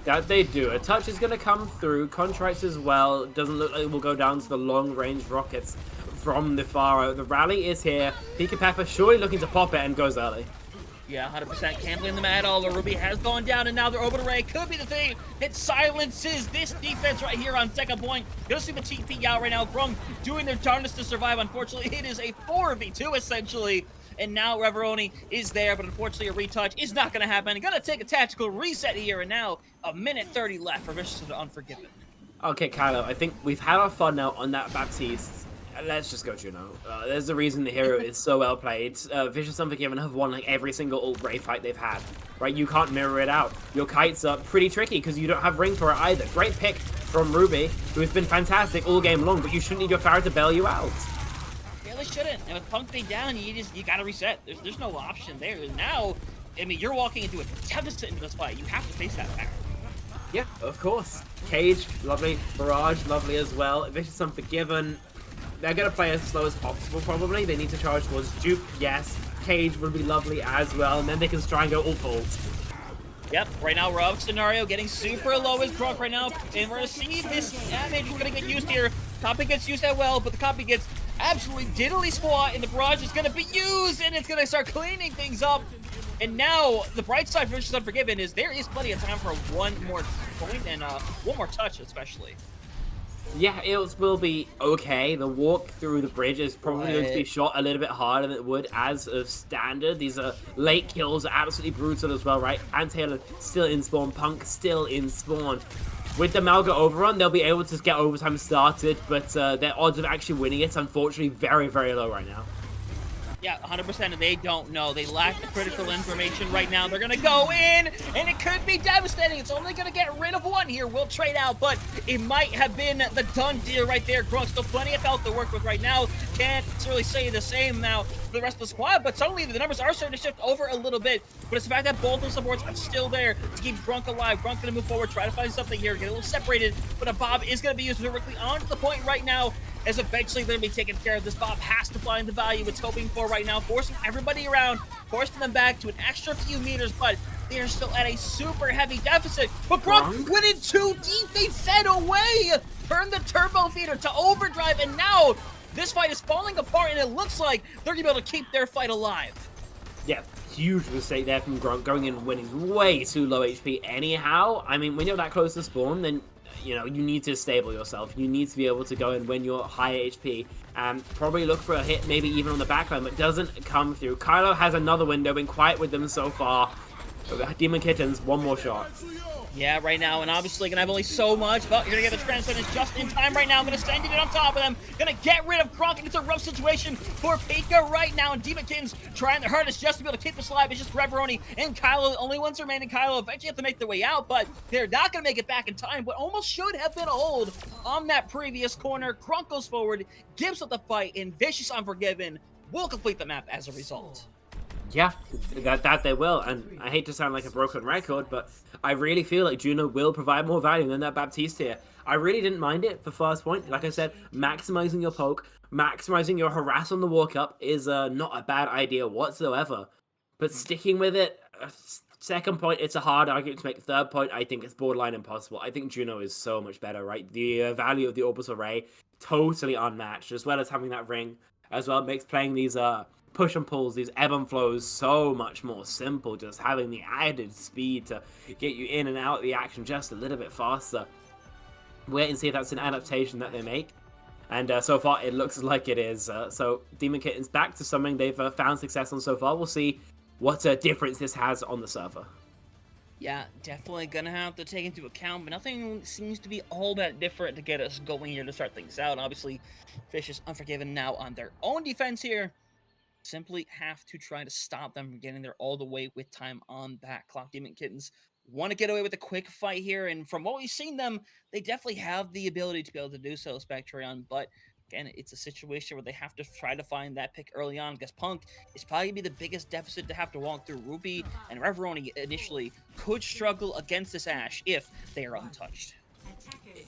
That they do. A touch is going to come through. Contrites as well. Doesn't look like it will go down to the long-range rockets from the Pharaoh. The Rally is here. Pika Pepper surely looking to pop it and goes early. Yeah, 100% can't blame them at all. The Ruby has gone down, and now their orbital ray could be the thing that silences this defense right here on second point. You'll see the TP out right now. Grunk doing their darndest to survive. Unfortunately, it is a 4v2 essentially. And now Reveroni is there, but unfortunately a retouch is not going to happen. Going to take a tactical reset here, and now a minute 30 left for Vicious Unforgiven. Okay, Kylo, I think we've had our fun now on that Baptiste. Let's just go Juno. There's a reason the hero is so well played. Vicious Unforgiven have won like every single ult Ray fight they've had. Right, you can't mirror it out. Your kites are pretty tricky because you don't have ring for it either. Great pick from Ruby, who has been fantastic all game long, but you shouldn't need your Pharaoh to bail you out. They shouldn't. And with Punk being down, you gotta reset. There's no option there. Now, I mean, you're walking into a deficit into this fight. You have to face that fact. Yeah, of course. Cage, lovely. Barrage, lovely as well. Vicious Unforgiven, they're gonna play as slow as possible probably. They need to charge towards Duke, yes. Cage would be lovely as well, and then they can try and go ult for ult. Yep, right now Rub scenario getting super low as Grunk right now, and we're gonna see this damage is gonna get used here. Copy gets used that well, but the copy gets absolutely diddly squat, and the barrage is going to be used, and it's going to start cleaning things up. And now, the bright side for Vicious Unforgiven is there is plenty of time for one more point and one more touch, especially. Yeah, it will be okay. The walk through the bridge is probably going to be shot a little bit harder than it would as of standard. These late kills are absolutely brutal as well, right? Antaylor still in spawn, Punk still in spawn. With the Malga overrun, they'll be able to get overtime started, but their odds of actually winning it, unfortunately, very, very low right now. Yeah, 100%, they don't know. They lack the critical information right now. They're going to go in, and it could be devastating. It's only going to get rid of one here. We'll trade out, but it might have been the done deal right there. Grunk still plenty of health to work with right now. Can't really say the same now for the rest of the squad, but suddenly the numbers are starting to shift over a little bit. But it's the fact that both the supports are still there to keep Grunk alive. Grunk going to move forward, try to find something here, get a little separated, but a Bob is going to be used directly onto the point right now, as eventually they're going to be taken care of. This Bob has to find the value it's hoping for right now, forcing everybody around, forcing them back to an extra few meters, but they are still at a super heavy deficit. But Grunk went in too deep, they fed away! Turned the turbo feeder to overdrive, and now this fight is falling apart, and it looks like they're going to be able to keep their fight alive. Yeah, huge mistake there from Grunk, going in when he's way too low HP anyhow. I mean, when you're that close to spawn, then you know, you need to stable yourself. You need to be able to go in when you're high HP and probably look for a hit, maybe even on the backline, but doesn't come through. Kylo has another window, been quiet with them so far. Demon Kittens, one more shot. Yeah, right now, and obviously gonna have only so much, but you're gonna get the transcendence just in time right now. I'm gonna send it on top of them. Gonna get rid of Grunk, and it's a rough situation for Pika right now, and Demon Kittens trying their hardest just to be able to keep this alive. It's just Reveroni and Kylo, the only ones remaining. Kylo eventually have to make their way out, but they're not gonna make it back in time. What almost should have been a hold on that previous corner. Grunk goes forward, gives up the fight, and Vicious Unforgiven will complete the map as a result. Yeah, that they will, and I hate to sound like a broken record, but I really feel like Juno will provide more value than that Baptiste here. I really didn't mind it for first point. Like I said, maximizing your poke, maximizing your harass on the walk up is not a bad idea whatsoever. But sticking with it, second point, it's a hard argument to make. Third point, I think it's borderline impossible. I think Juno is so much better, right? The value of the orbital ray, totally unmatched, as well as having that ring, as well, makes playing these push and pulls, these ebb and flows, so much more simple. Just having the added speed to get you in and out of the action just a little bit faster. Wait and see if that's an adaptation that they make. And so far, it looks like it is. So Demon Kittens back to something they've found success on so far. We'll see what difference this has on the server. Yeah, definitely gonna have to take into account, but nothing seems to be all that different to get us going here to start things out. Obviously, Vicious Unforgiven now on their own defense here. Simply have to try to stop them from getting there all the way with time on that clock. Demon Kittens want to get away with a quick fight here, and from what we've seen them, they definitely have the ability to be able to do so, Spectreon, but again, it's a situation where they have to try to find that pick early on, because Punk is probably going to be the biggest deficit to have to walk through. Ruby and Reveroni initially could struggle against this Ashe if they are untouched.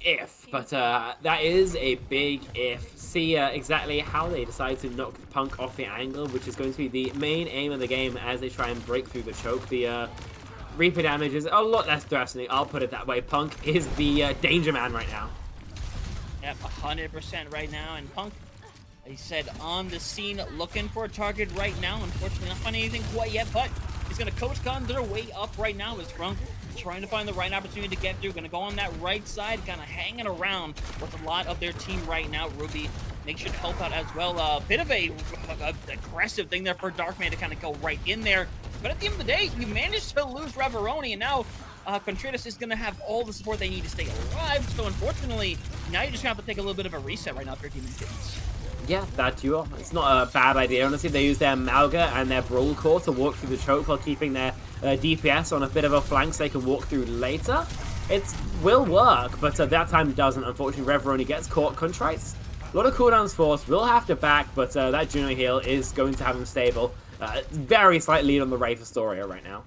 If, but that is a big if. See exactly how they decide to knock Punk off the angle, which is going to be the main aim of the game as they try and break through the choke. The Reaper damage is a lot less threatening, I'll put it that way. Punk is the danger man right now. Yep, 100% right now, and Punk, he said, on the scene looking for a target right now. Unfortunately, not finding anything quite yet, but he's going to coach gun their way up right now as Grunk trying to find the right opportunity to get through. Going to go on that right side, kind of hanging around with a lot of their team right now. Ruby makes sure to help out as well. A bit of a aggressive thing there for Darkman to kind of go right in there. But at the end of the day, you managed to lose Reveroni, and now Contreras is going to have all the support they need to stay alive. So unfortunately, now you just have to take a little bit of a reset right now for Demon Kittens. Yeah, that duo. It's not a bad idea. Honestly, they use their Malga and their Brawl Core to walk through the choke while keeping their DPS on a bit of a flank so they can walk through later. It will work, but that time doesn't. Unfortunately, Reveroni gets caught. Contrites, a lot of cooldowns forced. Will have to back, but that Juno heal is going to have him stable. Very slight lead on the Ray for Storia right now.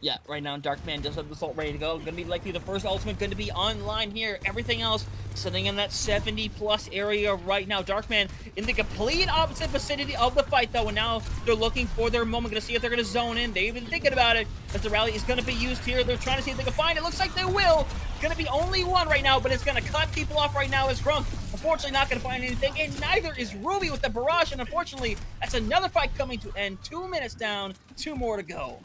Yeah, right now Darkman does have the Assault ready to go. Gonna be likely the first ultimate going to be online here. Everything else sitting in that 70+ area right now. Darkman in the complete opposite vicinity of the fight though, and now they're looking for their moment. Gonna see if they're gonna zone in. They've been thinking about it as the rally is gonna be used here. They're trying to see if they can find it. Looks like they will. Gonna be only one right now, but it's gonna cut people off right now as Grunk. Unfortunately, not gonna find anything, and neither is Ruby with the barrage. And unfortunately, that's another fight coming to end. 2 minutes down, 2 more to go.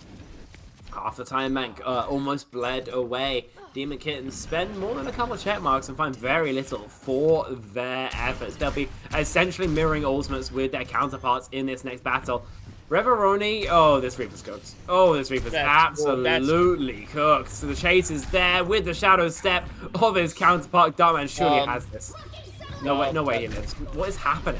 Half the time bank almost bled away. Demon Kittens spend more than a couple of check marks and find very little for their efforts. They'll be essentially mirroring ultimates with their counterparts in this next battle. Reveroni, oh, this Reaper's cooked. Oh, this Reaper's absolutely cooked. So the chase is there with the shadow step of his counterpart. Darkman surely has this. No way he lives. What is happening?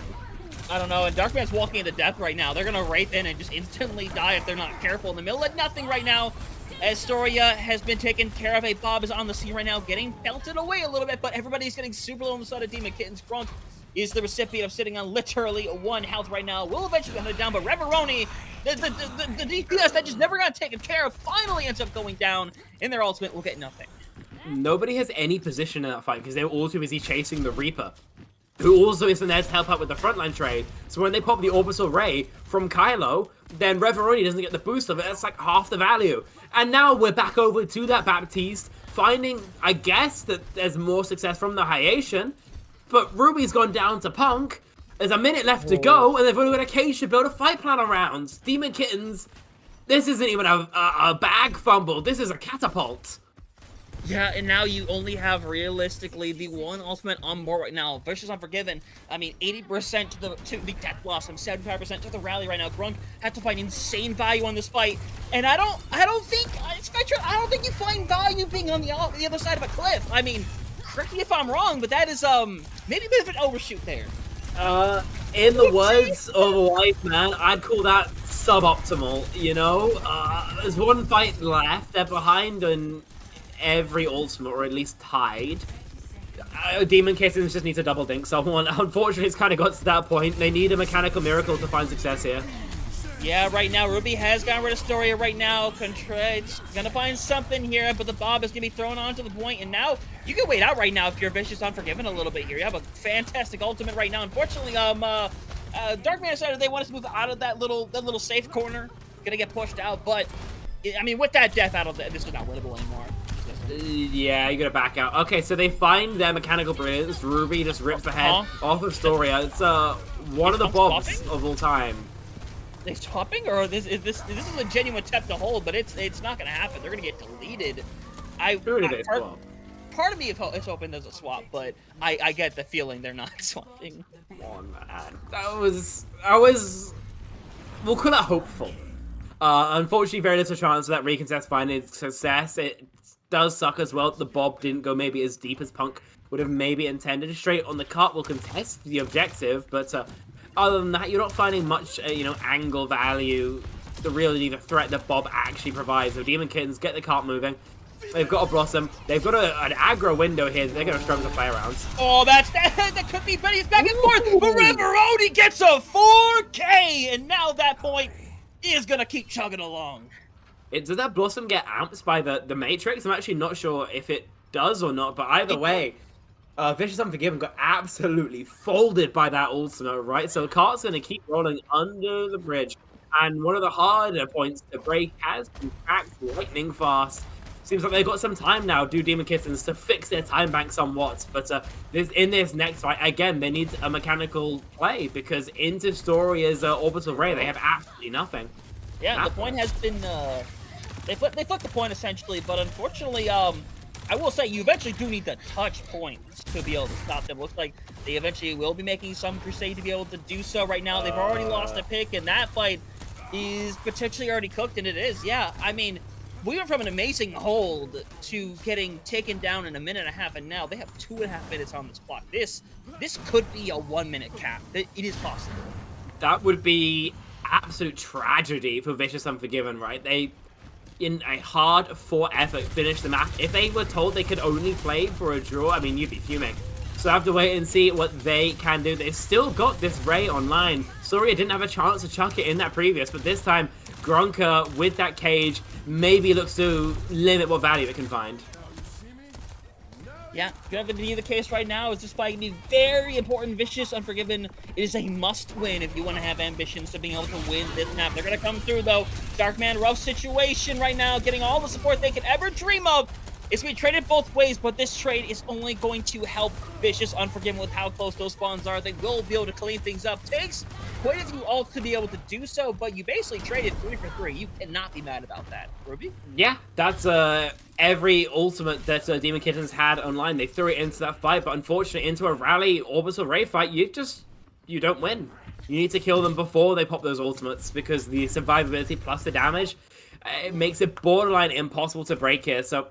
I don't know, and Darkman's walking into death right now. They're gonna Wraith in and just instantly die if they're not careful in the middle of nothing right now. Astoria has been taken care of. A Bob is on the scene right now, getting belted away a little bit, but everybody's getting super low on the side of Demon Kittens. Grunk is the recipient of sitting on literally 1 health right now. Will eventually hunt it down, but Reveroni, the DPS that just never got taken care of, finally ends up going down. In their ultimate, will get nothing. Nobody has any position in that fight because they were all too busy chasing the Reaper, who also isn't there to help out with the frontline trade. So when they pop the Orbital Ray from Kylo, then Reveroni doesn't get the boost of it. That's like half the value. And now we're back over to that Baptiste, finding, I guess, that there's more success from the Hyatian, but Ruby's gone down to Punk. There's a minute left to go, and they've only got a cage to build a fight plan around. Demon Kittens, this isn't even a bag fumble. This is a catapult. Yeah, and now you only have realistically the one ultimate on board right now. Vicious Unforgiven. I mean, 80% to the death loss and 75% to the rally right now. Grunk had to find insane value on this fight, and I don't think Spectre. I don't think you find value being on the other side of a cliff. I mean, correct me if I'm wrong, but that is maybe a bit of an overshoot there. In the words of a wise man, I'd call that suboptimal. You know, there's one fight left. They're behind on every ultimate, or at least tied. Demon Kittens just needs to double dink someone. Unfortunately, it's kind of got to that point. They need a mechanical miracle to find success here. Yeah, right now, Ruby has gotten rid of Storia right now. Contrite's gonna find something here, but the Bob is gonna be thrown onto the point, and now you can wait out right now if you're Vicious Unforgiven a little bit here. You have a fantastic ultimate right now. Unfortunately, Darkman decided they want us to move out of that little safe corner. Gonna get pushed out, but I mean, with that death out of this is not winnable anymore. Yeah, you gotta back out. Okay, so they find their mechanical brilliance. Ruby just rips the head off of Storia. It's one of the Bobs of all time. They swapping, or this is a genuine attempt to hold, but it's not gonna happen. They're gonna get deleted. Part of me is hoping there's a swap, but I get the feeling they're not swapping. Come on, man. I was we'll call it hopeful. Unfortunately, very little chance of that recontest finding success. It does suck as well. The Bob didn't go maybe as deep as Punk would have maybe intended. Straight on the cut will contest the objective, but other than that, you're not finding much, angle value. The threat that Bob actually provides. So Demon Kittens get the cart moving. They've got a Blossom. They've got an aggro window here that they're going to struggle to play around. Oh, that could be Betty's back and forth. But Reveroni gets a 4K, and now that point is going to keep chugging along. Does that Blossom get amped by the Matrix? I'm actually not sure if it does or not, but either way, Vicious Unforgiven got absolutely folded by that ultimate, right? So Cart's going to keep rolling under the bridge, and one of the harder points to break has been cracked lightning fast. Seems like they've got some time now, do Demon Kittens, to fix their time bank somewhat, but in this next fight, again, they need a mechanical play, because into Storia's Orbital Ray, they have absolutely nothing. Yeah, the point has been... They flipped the point essentially, but unfortunately, I will say you eventually do need the touch points to be able to stop them. Looks like they eventually will be making some crusade to be able to do so. Right now, they've already lost a pick, and that fight is potentially already cooked, and it is. Yeah, I mean, we went from an amazing hold to getting taken down in a minute and a half, and now they have 2.5 minutes on this clock. This could be a 1-minute cap. It is possible. That would be absolute tragedy for Vicious Unforgiven, right? They, in a hard-fought effort, finished the map. If they were told they could only play for a draw, I mean, you'd be fuming. So I have to wait and see what they can do. They've still got this Ray online. Storia didn't have a chance to chuck it in that previous, but this time, Gronka, with that cage, maybe looks to limit what value it can find. Yeah, gonna be the case right now. Is this fight gonna be very important? Vicious Unforgiven. It is a must-win if you want to have ambitions to being able to win this map. They're gonna come through though. Darkman, rough situation right now, getting all the support they could ever dream of. It's gonna be traded both ways, but this trade is only going to help Vicious Unforgiven with how close those spawns are. They will be able to clean things up. Takes quite a few ults to be able to do so, but you basically traded 3 for 3. You cannot be mad about that, Ruby. Yeah, that's every ultimate that Demon Kittens had online. They threw it into that fight, but unfortunately into a rally orbital ray fight, you don't win. You need to kill them before they pop those ultimates, because the survivability plus the damage, it makes it borderline impossible to break here. So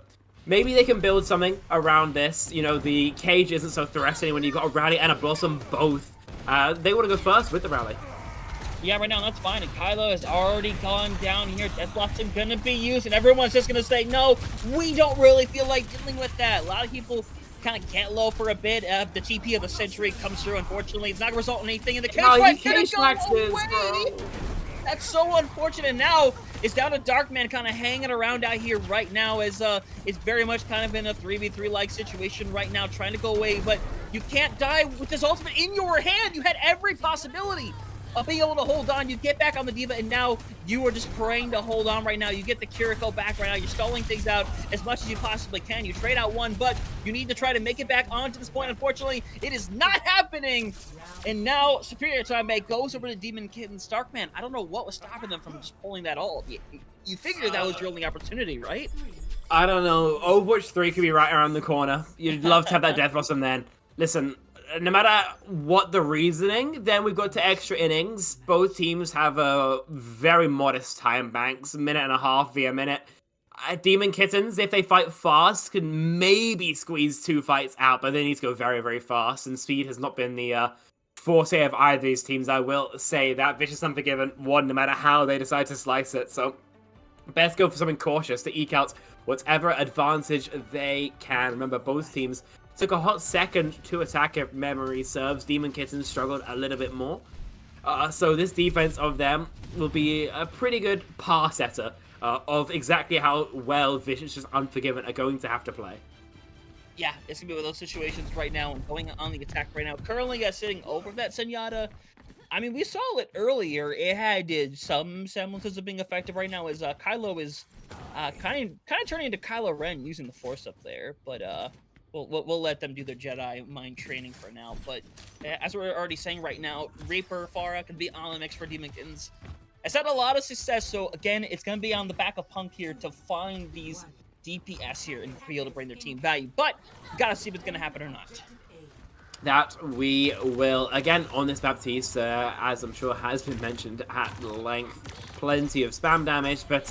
maybe they can build something around this. You know, the cage isn't so threatening when you've got a rally and a blossom both. They want to go first with the rally. Yeah, right now, that's fine. And Kylo has already gone down here. Death Blossom gonna be used, and everyone's just gonna say, no, we don't really feel like dealing with that. A lot of people kind of get low for a bit. The TP of the century comes through, unfortunately. It's not gonna result in anything in the cage fight. That's so unfortunate. Now it's down to Darkman kind of hanging around out here right now, as it's very much kind of in a 3v3-like situation right now, trying to go away, but you can't die with this ultimate in your hand. You had every possibility of being able to hold on. You get back on the D.Va, and now you are just praying to hold on right now. You get the Kiriko back right now. You're stalling things out as much as you possibly can. You trade out one, but you need to try to make it back onto this point. Unfortunately, it is not happening. And now Superior Time goes over to Demon Kittens. Darkman, I don't know what was stopping them from just pulling that ult. You figured that was your only opportunity, right? I don't know. Overwatch 3 could be right around the corner. You'd love to have that Death Blossom then. Listen, no matter what the reasoning, then we've got to extra innings. Both teams have a very modest time banks, 1.5 minutes via minute. Demon Kittens, if they fight fast, can maybe squeeze 2 fights out, but they need to go very, very fast, and speed has not been the forte of either of these teams. I will say that. Vicious Unforgiven won no matter how they decide to slice it, so best go for something cautious to eke out whatever advantage they can. Remember, both teams took a hot second to attack, if memory serves. Demon Kittens struggled a little bit more. So this defense of them will be a pretty good par setter of exactly how well Vicious Unforgiven are going to have to play. Yeah, it's going to be one of those situations right now and going on the attack right now. Currently sitting over that Zenyatta. I mean, we saw it earlier. It had some semblances of being effective right now, as Kylo is kind of turning into Kylo Ren using the Force up there. But We'll let them do their Jedi mind training for now. But as we're already saying right now, Reaper, Pharah can be on the mix for Demon Kittens. It's had a lot of success, so again, it's going to be on the back of Punk here to find these DPS here and be able to bring their team value. But you got to see if it's going to happen or not. That we will. Again, on this Baptiste, as I'm sure has been mentioned at length, plenty of spam damage, but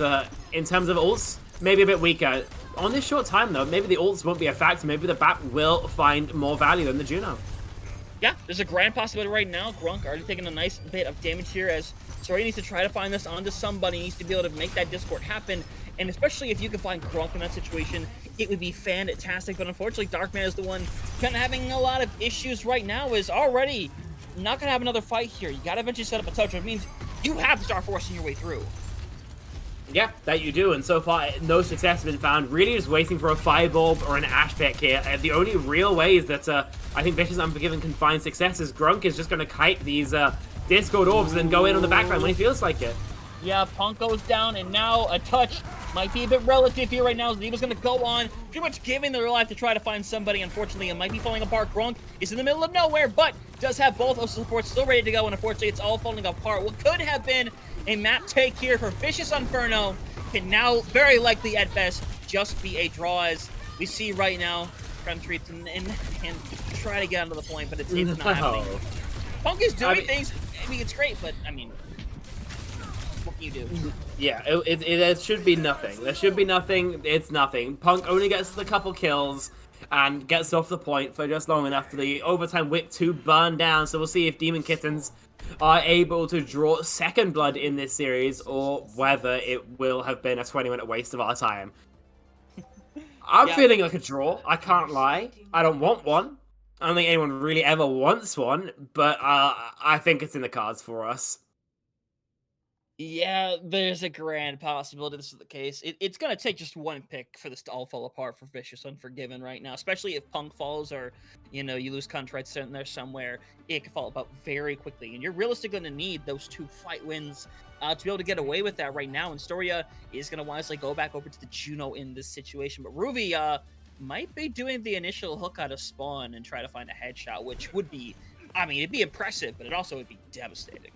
in terms of ults, maybe a bit weaker. On this short time, though, maybe the ults won't be a factor. Maybe the BAP will find more value than the Juno. Yeah, there's a grand possibility right now. Grunk already taking a nice bit of damage here, as Sorry needs to try to find this onto somebody. He needs to be able to make that Discord happen. And especially if you can find Grunk in that situation, it would be fantastic. But unfortunately, Darkman is the one kind of having a lot of issues right now, is already not going to have another fight here. You got to eventually set up a touch, which means you have to start forcing your way through. Yeah, that you do, and so far no success has been found. Really just waiting for a Firebulb or an Ash pick here. The only real ways that I think Vicious Unforgiven can find success is Grunk is just going to kite these Discord orbs and then go in on the background when he feels like it. Yeah, Punk goes down, and now a touch might be a bit relative here right now. D.Va's going to go on, pretty much giving their life to try to find somebody. Unfortunately, it might be falling apart. Grunk is in the middle of nowhere, but does have both those supports still ready to go, and unfortunately, it's all falling apart. What could have been a map take here for Vicious Inferno can now, very likely at best, just be a draw, as we see right now. Country and try to get onto the point, but it's not happening. Punk is doing things. I mean, it's great, but I mean, what can you do? Yeah, it should be nothing. There should be nothing. It's nothing. Punk only gets a couple kills and gets off the point for just long enough for the overtime whip to burn down. So we'll see if Demon Kittens are able to draw second blood in this series, or whether it will have been a 20-minute waste of our time. I'm feeling like a draw. I can't lie. I don't want one. I don't think anyone really ever wants one, but I think it's in the cards for us. Yeah, there's a grand possibility this is the case. It's gonna take just one pick for this to all fall apart for Vicious Unforgiven right now, especially if Punk falls or, you lose contracts in there somewhere. It can fall apart very quickly, and you're realistically gonna need those 2 fight wins to be able to get away with that right now. And Storia is gonna wisely go back over to the Juno in this situation, but Ruby might be doing the initial hook out of spawn and try to find a headshot, which would be, I mean, it'd be impressive, but it also would be devastating.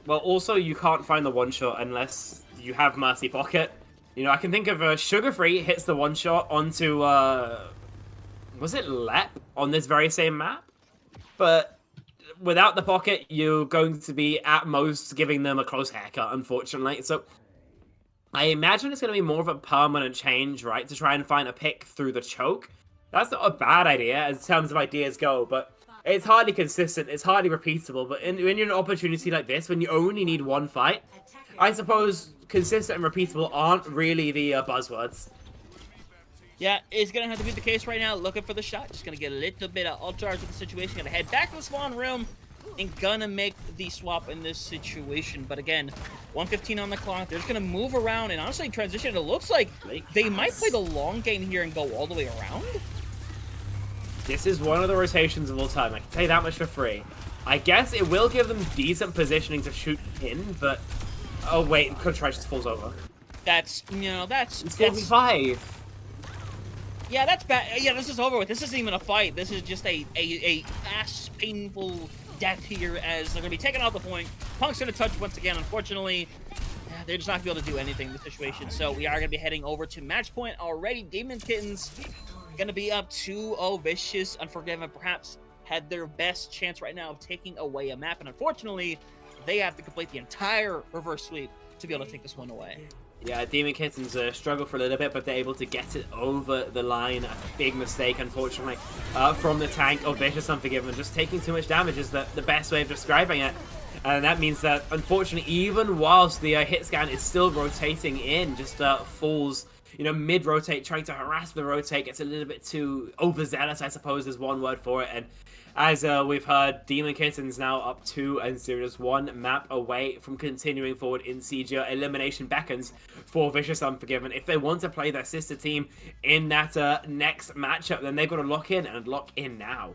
Well, also, you can't find the one-shot unless you have Mercy Pocket. I can think of Sugar Free hits the one-shot onto, was it Lep on this very same map? But without the pocket, you're going to be, at most, giving them a close haircut, unfortunately. So I imagine it's going to be more of a permanent change, right, to try and find a pick through the choke. That's not a bad idea, as terms of ideas go, but it's hardly consistent, it's hardly repeatable, but when you're in an opportunity like this, when you only need one fight, I suppose consistent and repeatable aren't really the buzzwords. Yeah, it's going to have to be the case right now, looking for the shot, just going to get a little bit of all-charge of the situation, going to head back to the spawn room, and gonna make the swap in this situation. But again, 1:15 on the clock, they're just gonna move around and honestly transition. It looks like they might play the long game here and go all the way around. This is one of the rotations of all time. I can tell you that much for free. I guess it will give them decent positioning to shoot in, but... Oh, wait. Contrary just falls over. That's 45. Yeah, that's bad. Yeah, this is over with. This isn't even a fight. This is just a fast, painful death here as they're going to be taking out the point. Punk's going to touch once again. Unfortunately, they're just not going to be able to do anything in this situation. So we are going to be heading over to match point already. Demon Kittens going to be up 2-0. Vicious Unforgiven perhaps had their best chance right now of taking away a map. And unfortunately, they have to complete the entire reverse sweep to be able to take this one away. Yeah, Demon Kittens struggle for a little bit, but they're able to get it over the line. A big mistake, unfortunately, from the tank of Vicious Unforgiven. Just taking too much damage is the best way of describing it. And that means that, unfortunately, even whilst the hit scan is still rotating in, just falls, mid-rotate, trying to harass the rotate, gets a little bit too overzealous, I suppose is one word for it. And as we've heard, Demon Kittens now up 2-0, just one map away from continuing forward in CGL. Elimination beckons for Vicious Unforgiven. If they want to play their sister team in that next matchup, then they've got to lock in, and lock in now.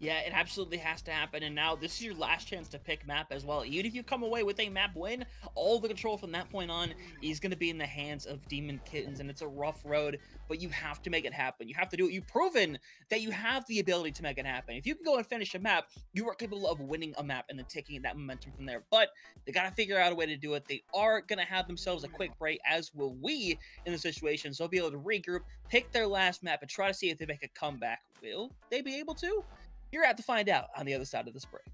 Yeah, it absolutely has to happen, and now this is your last chance to pick map as well. Even if you come away with a map win, all the control from that point on is going to be in the hands of Demon Kittens, and it's a rough road, but you have to make it happen. You have to do it. You've proven that you have the ability to make it happen. If you can go and finish a map, you are capable of winning a map and then taking that momentum from there, but they got to figure out a way to do it. They are going to have themselves a quick break, as will we in the situation, so they'll be able to regroup, pick their last map, and try to see if they make a comeback. Will they be able to? You're going to have to find out on the other side of this break.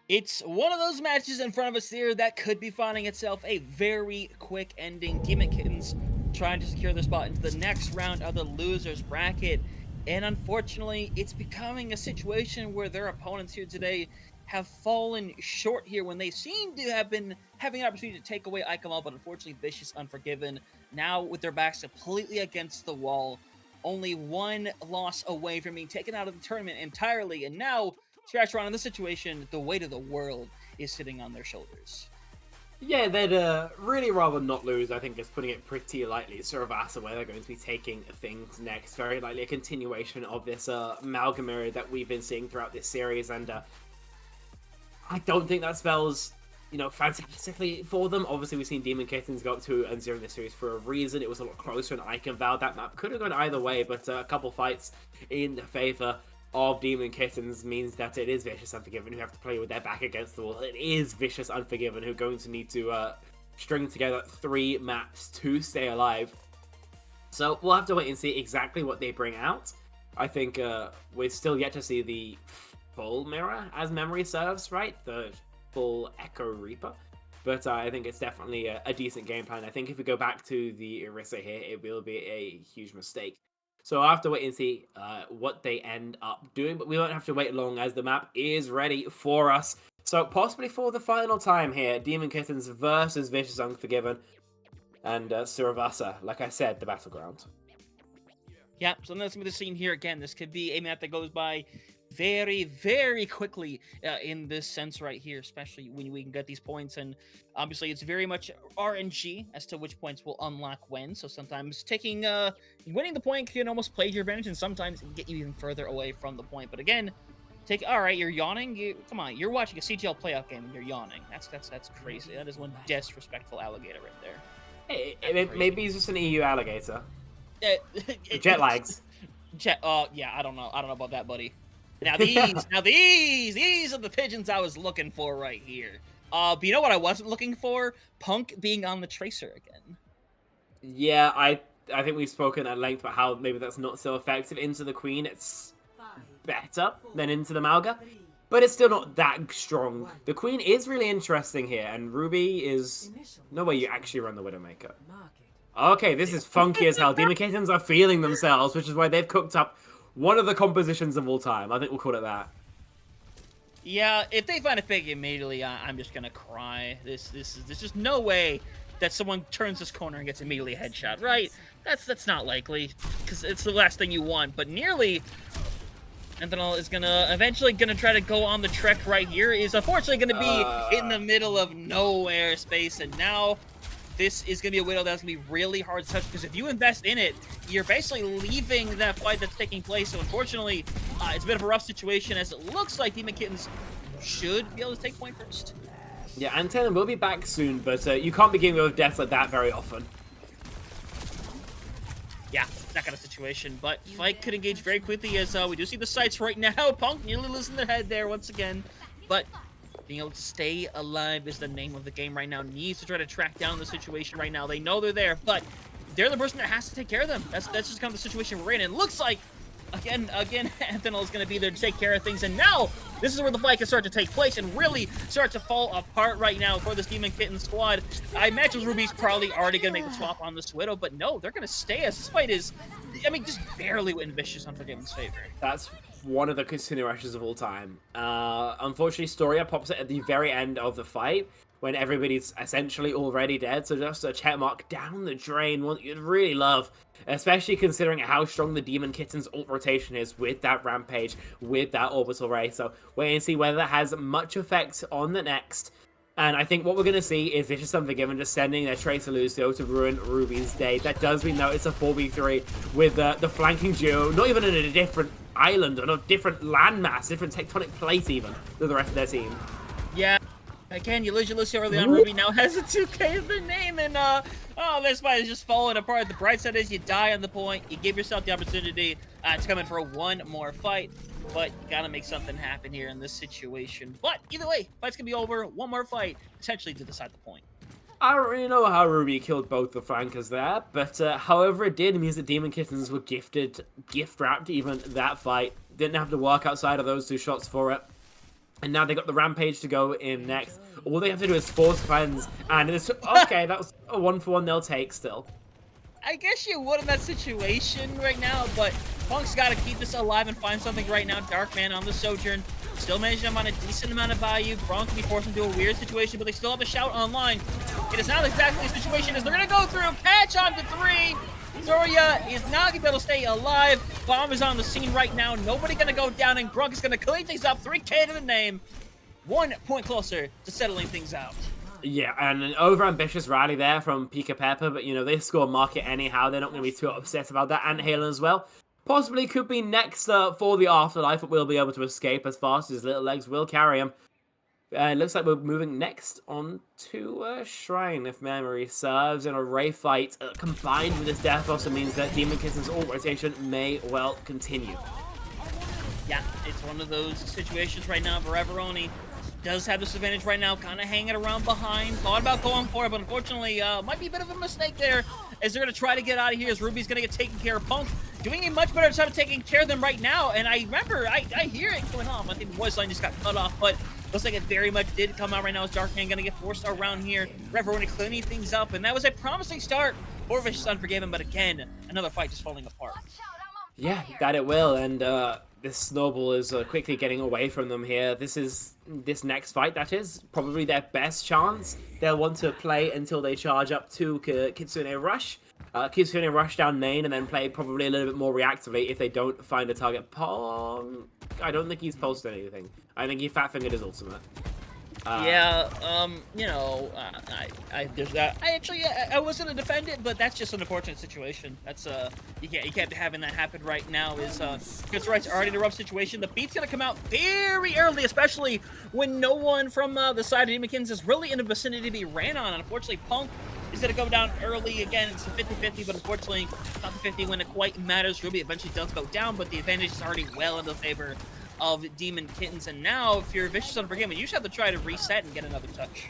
It's one of those matches in front of us here that could be finding itself a very quick ending. Demon Kittens trying to secure their spot into the next round of the losers bracket. And unfortunately, it's becoming a situation where their opponents here today have fallen short here when they seem to have been having an opportunity to take away Ikemal, but unfortunately Vicious Unforgiven, now with their backs completely against the wall, only one loss away from being taken out of the tournament entirely, and now, scratch around in this situation, the weight of the world is sitting on their shoulders. Yeah, they'd really rather not lose, I think, is putting it pretty lightly. Suravasa, where they're going to be taking things next. Very likely a continuation of this amalgam that we've been seeing throughout this series, and I don't think that spells, fantastically for them. Obviously, we've seen Demon Kittens go up 2-0 in this series for a reason. It was a lot closer than Eichenwald. That map could have gone either way, but a couple fights in favor of Demon Kittens means that it is Vicious Unforgiven who have to play with their back against the wall. It is Vicious Unforgiven who are going to need to string together 3 maps to stay alive. So we'll have to wait and see exactly what they bring out. I think we're still yet to see the full mirror, as memory serves, right? The full Echo Reaper. But I think it's definitely a decent game plan. I think if we go back to the Orisa here, it will be a huge mistake. So I'll have to wait and see what they end up doing. But we won't have to wait long, as the map is ready for us. So possibly for the final time here, Demon Kittens versus Vicious Unforgiven. And Suravasa, like I said, the battleground. Yeah, so that's going to be the scene here again. This could be a map that goes by very, very quickly in this sense right here, especially when we can get these points. And obviously, it's very much RNG as to which points will unlock when. So sometimes winning the point can almost play to your advantage, and sometimes it can get you even further away from the point. But again, all right, you're yawning. Come on, you're watching a CGL playoff game and you're yawning. That's crazy. That is one disrespectful alligator right there. Hey, maybe he's just an EU alligator. Jet lags. Yeah, I don't know about that, buddy. Now these are the pigeons I was looking for right here. But you know what I wasn't looking for? Punk being on the Tracer again. Yeah, I think we've spoken at length about how maybe that's not so effective. Into the Queen, it's better than into the Malga, but it's still not that strong. The Queen is really interesting here, and Ruby is no way you actually run the Widowmaker. Okay, this is funky as hell. Demon Kittens are feeling themselves, which is why they've cooked up one of the compositions of all time. I think we'll call it that. Yeah, if they find a pick immediately, I'm just gonna cry. There's just no way that someone turns this corner and gets immediately a headshot, right? That's not likely, because it's the last thing you want. But nearly, Anthony is eventually gonna try to go on the trek right here. Is unfortunately gonna be in the middle of nowhere space, and now this is going to be a Widow that's going to be really hard to touch, because if you invest in it, you're basically leaving that fight that's taking place. So unfortunately, it's a bit of a rough situation, as it looks like Demon Kittens should be able to take point first. Yeah, Antenna will be back soon, but you can't be getting with deaths like that very often. Yeah, that kind of situation. But fight could engage very quickly, as we do see the sights right now. Punk nearly losing their head there once again. But being able to stay alive is the name of the game right now. Needs to try to track down the situation right now. They know they're there, but they're the person that has to take care of them. That's just kind of the situation we're in. And it looks like, again, Anthony is going to be there to take care of things. And now, this is where the fight can start to take place and really start to fall apart right now for this Demon Kitten squad. I imagine Ruby's probably already going to make the swap on this Widow, but no, they're going to stay, as this fight is, just barely in Vicious Unforgiven's favor. That's one of the Kitsune rushes of all time. Unfortunately, Storia pops it at the very end of the fight when everybody's essentially already dead. So just a check mark down the drain, one you'd really love, especially considering how strong the Demon Kitten's ult rotation is with that Rampage, with that Orbital Ray. So wait and see whether that has much effect on the next. And I think what we're going to see is Vicious Unforgiven just sending their Tracer Lucio to ruin Ruby's day. That does mean, though, it's a 4v3 with the flanking duo, not even in a different island, or a different landmass, different tectonic plate even, to the rest of their team. Yeah, again, you lose your Lucio early on. Ruby now has a 2K of their name, and this fight is just falling apart. The bright side is you die on the point. You give yourself the opportunity to come in for one more fight. But you gotta make something happen here in this situation. But either way, fight's gonna be over. One more fight, potentially to decide the point. I don't really know how Ruby killed both the flankers there, but however it did, it means that Demon Kittens were gift-wrapped even that fight. Didn't have to work outside of those 2 shots for it. And now they got the Rampage to go in next. All they have to do is force cleanse, and it's okay. That was a 1-for-1 they'll take still. I guess you would in that situation right now, but Punk's got to keep this alive and find something right now. Darkman on the Sojourn, still managing them on a decent amount of value. Braun can be forced into a weird situation, but they still have a shout online. It is not exactly the situation as they're going to go through. Catch on to 3. Zoria is not going to be able to stay alive. Bomb is on the scene right now. Nobody going to go down, and Grunk is going to clean things up. 3K to the name. 1 point closer to settling things out. Yeah, and an over-ambitious rally there from Pika Pepper, but, you know, they score market anyhow. They're not going to be too upset about that. And Halen as well. Possibly could be next for the Afterlife, but we'll be able to escape as fast as Little Legs will carry him. It looks like we're moving next on to Shrine, if memory serves. An array fight combined with this Death also means that Demon Kitten's ult rotation may well continue. Yeah, it's one of those situations right now. Foreveroni does have this advantage right now, kind of hanging around behind. Thought about going for it, but unfortunately, might be a bit of a mistake there as they're going to try to get out of here as Ruby's going to get taken care of. Punk doing a much better job of taking care of them right now, and I remember, I hear it going off. I think the voice line just got cut off, but looks like it very much did come out right now as Darkman going to get forced around here. Foreveroni cleaning things up, and that was a promising start for Vicious Unforgiven, but again, another fight just falling apart. Yeah, that it will, and this snowball is quickly getting away from them here. This next fight, that is probably their best chance. They'll want to play until they charge up to Kitsune Rush. Kitsune Rush down main and then play probably a little bit more reactively if they don't find a target. Pong, I don't think he's posted anything. I think he fat-fingered his ultimate. You know, there's that. I was gonna defend it, but that's just an unfortunate situation. That's you can't be having that happen right now. Is Kittens already in a rough situation? The beat's gonna come out very early, especially when no one from the side of Demon Kittens is really in the vicinity to be ran on. Unfortunately, Punk is gonna go down early again. It's a 50-50, but unfortunately, not the 50 when it quite matters. Ruby eventually does go down, but the advantage is already well in the favor of Demon Kittens, and now if you're Vicious Unforgiven, you just have to try to reset and get another touch.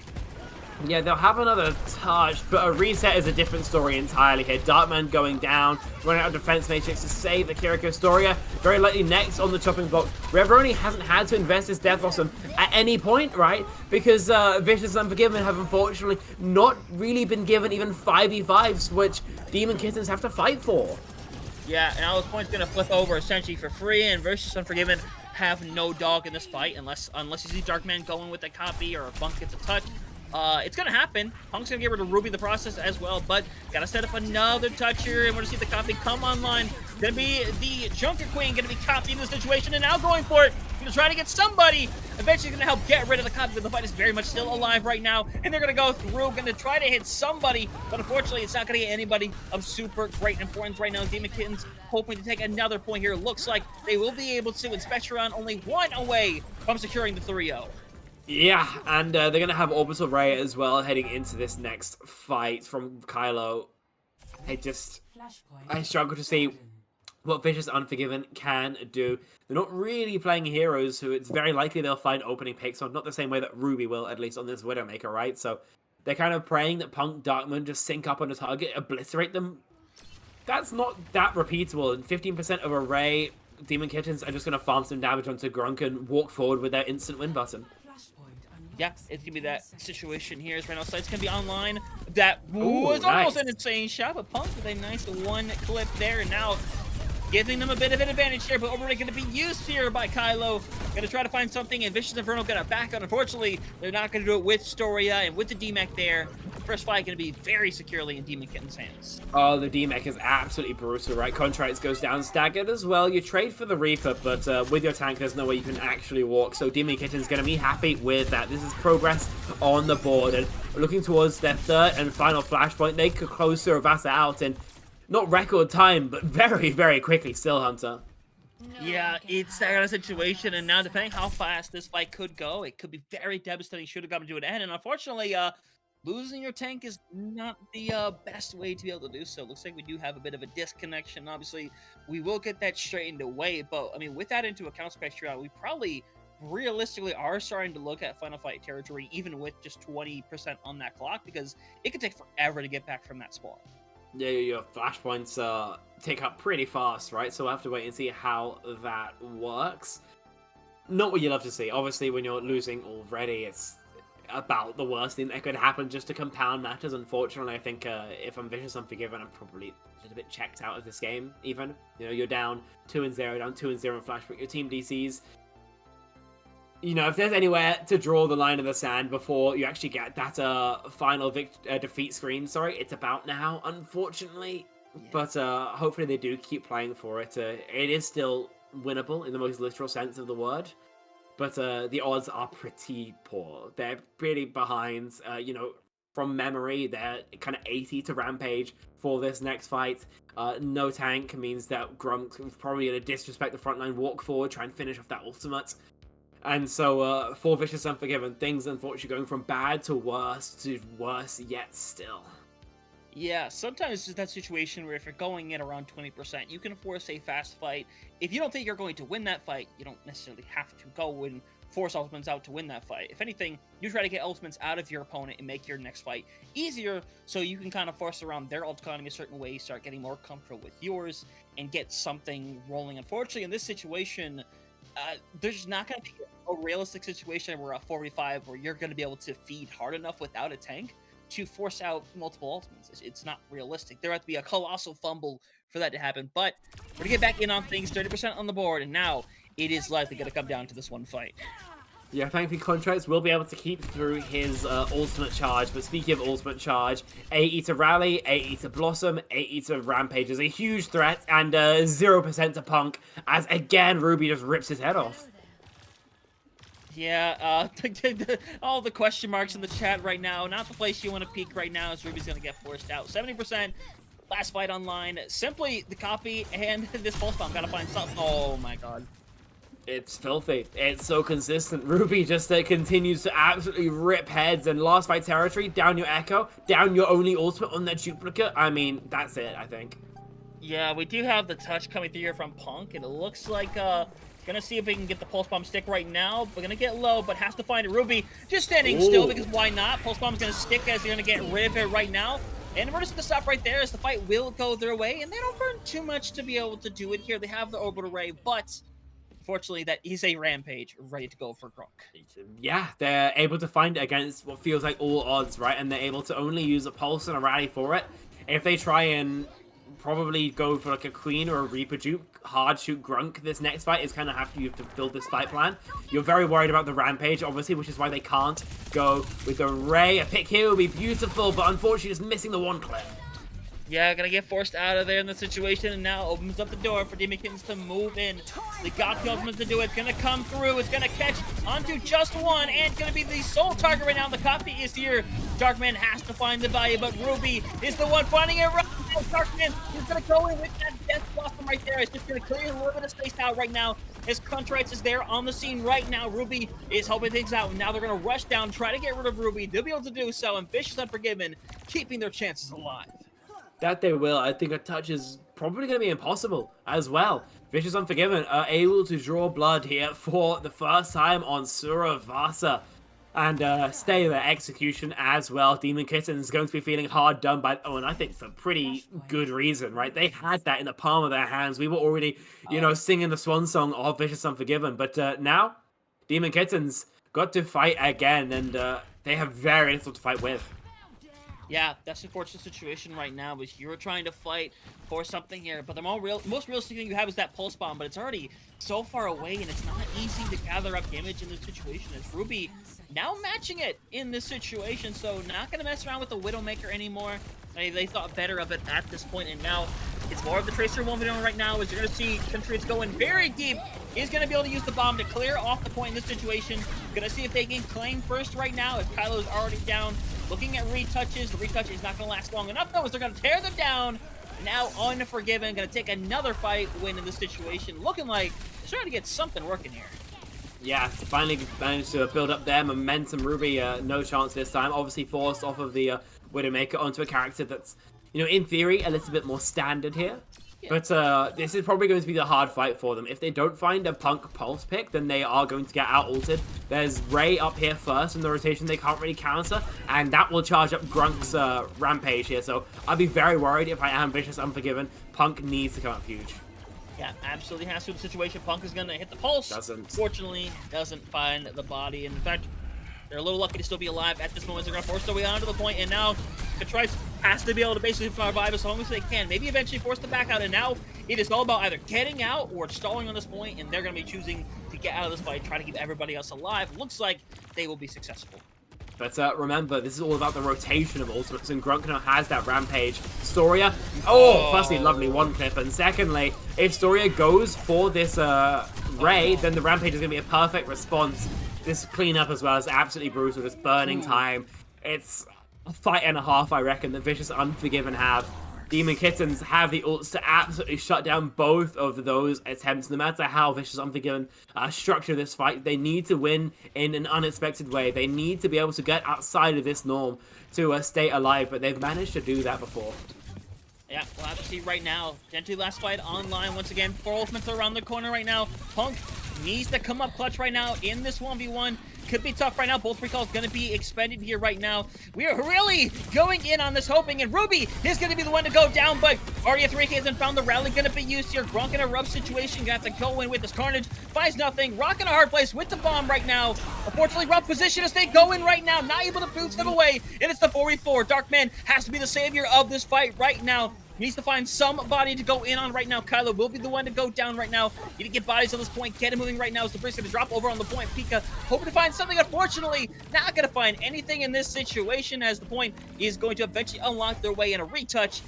Yeah, they'll have another touch, but a reset is a different story entirely here. Darkman going down, running out of defense matrix to save the Kiriko Storia. Very likely next on the chopping block. Reveroni hasn't had to invest his Death Blossom at any point, right? Because Vicious Unforgiven have unfortunately not really been given even 5v5s, which Demon Kittens have to fight for. Yeah, and Alice Point's gonna flip over essentially for free, and Vicious Unforgiven have no dog in this fight unless you see Darkman going with a copy or a Punk gets a touch. It's gonna happen. Punk's gonna get rid of Ruby in the process as well, but gotta set up another touch here, and we're gonna see the copy come online. Gonna be the Junker Queen, gonna be copying the situation, and now going for it. Gonna try to get somebody. Eventually gonna help get rid of the copy, but the fight is very much still alive right now, and they're gonna go through, gonna try to hit somebody, but unfortunately it's not gonna get anybody of super great importance right now. Demon Kittens hoping to take another point here. Looks like they will be able to, and Spectron only one away from securing the 3-0. Yeah, and they're going to have Orbital Ray as well heading into this next fight from Kylo. I struggle to see what Vicious Unforgiven can do. They're not really playing heroes who it's very likely they'll find opening picks on, not the same way that Ruby will, at least on this Widowmaker, right? So they're kind of praying that Punk Darkman just sync up on the target, obliterate them. That's not that repeatable, and 15% of Array Demon Kittens are just going to farm some damage onto Grunk and walk forward with their instant win button. Yeah, it's gonna be that situation here. As right now, Sight's gonna be online. That was almost an insane shot, but Punk with a nice one clip there, and now giving them a bit of an advantage here. But overly gonna be used here by Kylo. Gonna try to find something, and Vicious Inferno gonna back out. Unfortunately, they're not gonna do it with Storia and with the D-Mech there. The first fight gonna be very securely in Demon Kitten's hands. Oh, the D-Mech is absolutely brutal, right? Contracts goes down staggered as well. You trade for the Reaper, but with your tank, there's no way you can actually walk. So Demon Kitten's going to be happy with that. This is progress on the board, and looking towards their third and final flashpoint. They could close Suravasa out in not record time, but very, very quickly still, Hunter. Yeah, it's that kind of situation, and now depending how fast this fight could go, it could be very devastating. Should have gotten to an end, and unfortunately, losing your tank is not the best way to be able to do so. Looks like we do have a bit of a disconnection. Obviously, we will get that straightened away, but I mean, with that into account, Spectrum, we probably realistically are starting to look at Final Fight territory, even with just 20% on that clock, because it could take forever to get back from that spot. Yeah, your flashpoints tick up pretty fast, right? So we'll have to wait and see how that works. not what you love to see. Obviously, when you're losing already, it's about the worst thing that could happen just to compound matters. Unfortunately, I think if I'm Vicious Unforgiven, I'm probably just a bit checked out of this game, even. You know, you're down 2-0, down 2-0 in Flashback, your team DCs. You know, if there's anywhere to draw the line in the sand before you actually get that final defeat screen, it's about now, unfortunately. Yeah. But hopefully they do keep playing for it. It is still winnable in the most literal sense of the word. But the odds are pretty poor. They're pretty behind. You know, from memory, they're kind of 80 to Rampage for this next fight. No tank means that Grunk's probably going to disrespect the frontline, walk forward, try and finish off that ultimate. And so for Vicious Unforgiven, things unfortunately going from bad to worse yet still. Yeah, sometimes it's that situation where if you're going in around 20%, you can force a fast fight. If you don't think you're going to win that fight, you don't necessarily have to go and force ultimates out to win that fight. If anything, you try to get ultimates out of your opponent and make your next fight easier so you can kind of force around their ult economy a certain way, start getting more comfortable with yours, and get something rolling. Unfortunately, in this situation, there's not going to be a realistic situation where a 4v5 where you're going to be able to feed hard enough without a tank to force out multiple ultimates. It's not realistic. There has to be a colossal fumble for that to happen. But we're going to get back in on things, 30% on the board, and now it is likely going to come down to this one fight. Yeah, thankfully Contracts will be able to keep through his ultimate charge. But speaking of ultimate charge, AE to Rally, AE to Blossom, AE to Rampage is a huge threat, and 0% to Punk, as again Ruby just rips his head off. Yeah, all the question marks in the chat right now. Not the place you want to peek right now, as Ruby's going to get forced out. 70%, last fight online. Simply the copy and this pulse bomb. Got to find something. Oh my god. It's filthy. It's so consistent. Ruby just continues to absolutely rip heads, and last fight territory, down your Echo, down your only ultimate on that duplicate. I mean, that's it, I think. Yeah, we do have the touch coming through here from Punk, and it looks like, gonna see if we can get the Pulse Bomb stick right now. We're gonna get low, but has to find it. Ruby just standing still, because why not? Pulse Bomb's gonna stick as they're gonna get rid of it right now. And we're just gonna stop right there as the fight will go their way, and they don't burn too much to be able to do it here. They have the orbital ray, but unfortunately, that is a Rampage ready to go for Grunk. Yeah, they're able to find it against what feels like all odds, right? And they're able to only use a Pulse and a Rally for it. If they try and probably go for like a Queen or a Reaper dupe, hard shoot Grunk, this next fight is kind of you have to build this fight plan. You're very worried about the Rampage, obviously, which is why they can't go with the Ray. A pick here would be beautiful, but unfortunately just missing the one clip. Yeah, gonna get forced out of there in the situation, and now opens up the door for Demon Kittens to move in. They got the ultimate to do it. It's gonna come through. It's gonna catch onto just one, and gonna be the sole target right now. The copy is here. Darkman has to find the value, but Ruby is the one finding it right now. Darkman is gonna go in with that Death Blossom right there. It's just gonna clear a little bit of space out right now. As Crunchrights is there on the scene right now. Ruby is helping things out. Now they're gonna rush down, try to get rid of Ruby. They'll be able to do so, and Vicious Unforgiven keeping their chances alive. That they will. I think a touch is probably going to be impossible as well. Vicious Unforgiven are able to draw blood here for the first time on Suravasa. And stay their execution as well. Demon Kittens is going to be feeling hard done by... Oh, and I think for pretty good reason, right? They had that in the palm of their hands. We were already, you know, singing the swan song of Vicious Unforgiven. But now, Demon Kittens got to fight again. And they have very little to fight with. Yeah, that's the unfortunate situation right now, is you're trying to fight for something here, but the most realistic thing you have is that Pulse Bomb, but it's already so far away, and it's not easy to gather up damage in this situation, as Ruby now matching it in this situation, so not going to mess around with the Widowmaker anymore. They thought better of it at this point, and now it's more of the Tracer moving on right now, as you're going to see Country going very deep. He's going to be able to use the bomb to clear off the point in this situation. Going to see if they can claim first right now, as Kylo's already down. Looking at retouches. The retouch is not going to last long enough, though, as they're going to tear them down. Now Unforgiven, going to take another fight win in this situation. Looking like they're trying to get something working here. Yeah, finally managed to build up their momentum. Ruby, no chance this time. Obviously forced off of the Widowmaker onto a character that's, you know, in theory, a little bit more standard here. Yeah. But this is probably going to be the hard fight for them. If they don't find a Punk Pulse pick, then they are going to get out-ulted. There's Ray up here first in the rotation they can't really counter, and that will charge up Grunk's Rampage here. So I'd be very worried if I am Vicious Unforgiven. Punk needs to come up huge. Yeah, absolutely has to. The situation. Punk is gonna hit the pulse. Doesn't. Fortunately, doesn't find the body. And in fact, they're a little lucky to still be alive at this moment. They're gonna force their way onto the point, and now Kittens has to be able to basically survive as long as they can. Maybe eventually force them back out. And now it is all about either getting out or stalling on this point, and they're gonna be choosing to get out of this fight, try to keep everybody else alive. Looks like they will be successful. But remember, this is all about the rotation of ultimates, and Grunt now has that Rampage. Storia, firstly, lovely one clip, and secondly, if Storia goes for this Ray, then the Rampage is going to be a perfect response. This cleanup as well is absolutely brutal, this burning time. It's a fight and a half, I reckon, that Vicious Unforgiven have. Demon Kittens have the ults to absolutely shut down both of those attempts. No matter how Vicious Unforgiven structure this fight, they need to win in an unexpected way. They need to be able to get outside of this norm to stay alive, but they've managed to do that before. Yeah, we'll have to see right now. Potentially last fight online once again. 4 ultimates are around the corner right now. Punk needs to come up clutch right now in this 1v1. Could be tough right now. Both recalls going to be expended here right now. We are really going in on this hoping, and Ruby is going to be the one to go down, but RE3 hasn't found the rally going to be used here. Gronk in a rough situation. Got to go in with this Carnage. Finds nothing. Rock in a hard place with the bomb right now. Unfortunately, rough position as they go in right now. Not able to boot them away, and it's the 4v4. Darkman has to be the savior of this fight right now. Needs to find somebody to go in on right now. Kylo will be the one to go down right now. Need to get bodies on this point. Get him moving right now as the Priest going to drop over on the point. Pika hoping to find something. Unfortunately, not going to find anything in this situation as the point is going to eventually unlock their way, and a retouch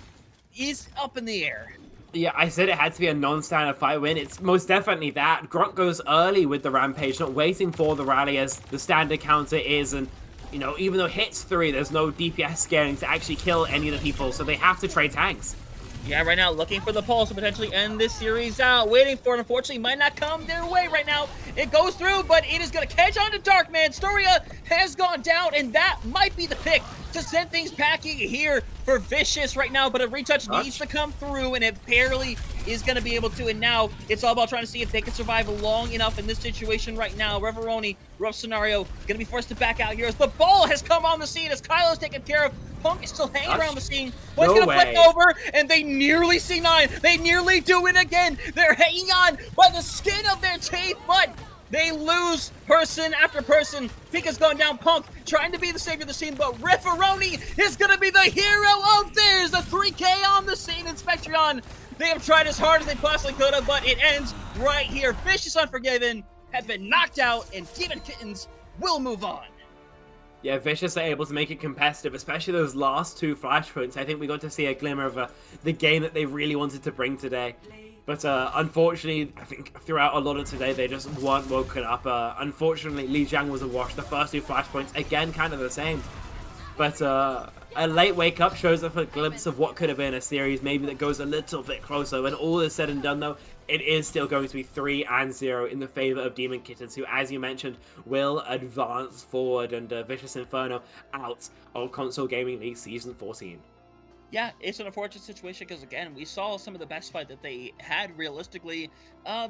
is up in the air. Yeah, I said it had to be a non-standard fight win. It's most definitely that. Grunt goes early with the Rampage, not waiting for the rally as the standard counter is, and you know, even though hits 3, there's no DPS scaling to actually kill any of the people, so they have to trade tanks. Yeah, right now, looking for the pulse to potentially end this series out. Waiting for it, unfortunately, might not come their way right now. It goes through, but it is going to catch on to Darkman. Storia has gone down, and that might be the pick to send things packing here for Vicious right now, but a retouch needs to come through, and it barely is going to be able to, and now it's all about trying to see if they can survive long enough in this situation right now. Reveroni, rough scenario, going to be forced to back out here as the ball has come on the scene as Kylo's taken care of. Punk is still hanging around the scene. One's going to flip over, and they nearly C9. They nearly do it again. They're hanging on by the skin of their teeth, but they lose person after person. Pika's going down. Punk trying to be the savior of the scene, but Rifferoni is going to be the hero of theirs. The 3K on the scene in Spectreon. They have tried as hard as they possibly could have, but it ends right here. Vicious Unforgiven have been knocked out, and Demon Kittens will move on. Yeah, Vicious are able to make it competitive, especially those last 2 flashpoints. I think we got to see a glimmer of the game that they really wanted to bring today. But unfortunately, I think throughout a lot of today, they just weren't woken up. Unfortunately, Li Jiang was a wash. The first 2 flashpoints, again, kind of the same. But a late wake-up shows us a glimpse of what could have been a series, maybe that goes a little bit closer. When all is said and done, though, it is still going to be 3-0 in the favor of Demon Kittens, who, as you mentioned, will advance forward, and Vicious Inferno out of Console Gaming League Season 14. Yeah, it's an unfortunate situation because, again, we saw some of the best fight that they had realistically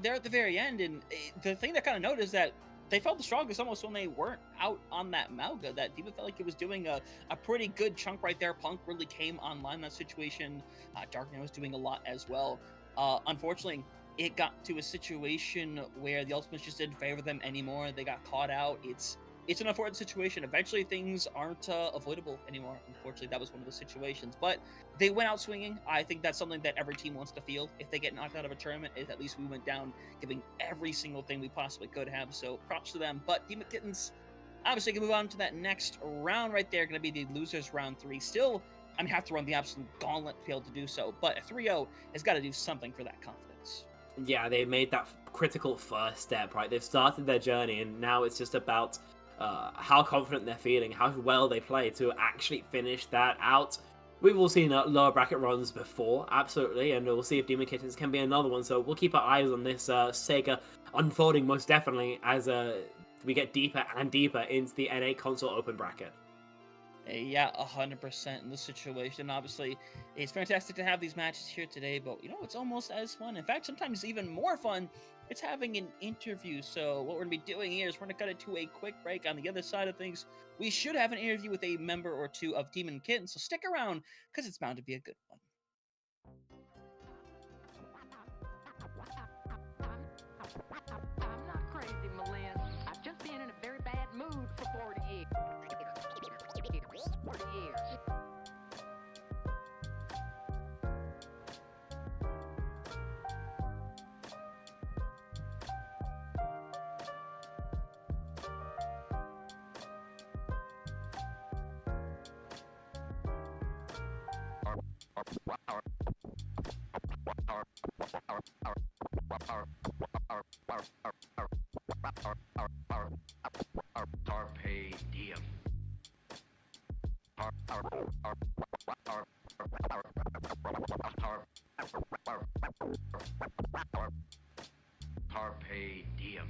there at the very end, and the thing that kind of noted is that they felt the strongest almost when they weren't out on that Malga. That Demon felt like it was doing a pretty good chunk right there. Punk really came online in that situation. Darkman was doing a lot as well. Unfortunately, it got to a situation where the ultimates just didn't favor them anymore. They got caught out. It's an unfortunate situation. Eventually, things aren't avoidable anymore. Unfortunately, that was one of the situations. But they went out swinging. I think that's something that every team wants to feel. If they get knocked out of a tournament, at least we went down giving every single thing we possibly could have. So props to them. But Demon Kittens obviously can move on to that next round right there. Going to be the losers round 3. Still, I mean, have to run the absolute gauntlet to be able to do so. But a 3-0 has got to do something for that confidence. Yeah, they made that critical first step, right? They've started their journey, and now it's just about how confident they're feeling, how well they play to actually finish that out. We've all seen lower bracket runs before, absolutely, and we'll see if Demon Kittens can be another one. So we'll keep our eyes on this Sega unfolding most definitely as we get deeper and deeper into the NA console open bracket. Yeah, 100% in this situation. Obviously, it's fantastic to have these matches here today, but, you know, it's almost as fun. In fact, sometimes even more fun, it's having an interview. So what we're going to be doing here is we're going to cut it to a quick break. On the other side of things, we should have an interview with a member or two of Demon Kittens, so stick around, because it's bound to be a good one. I'm not crazy, Malin. I've just been in a very bad mood for 40 years. 40 years. Carpe diem. Carpe diem.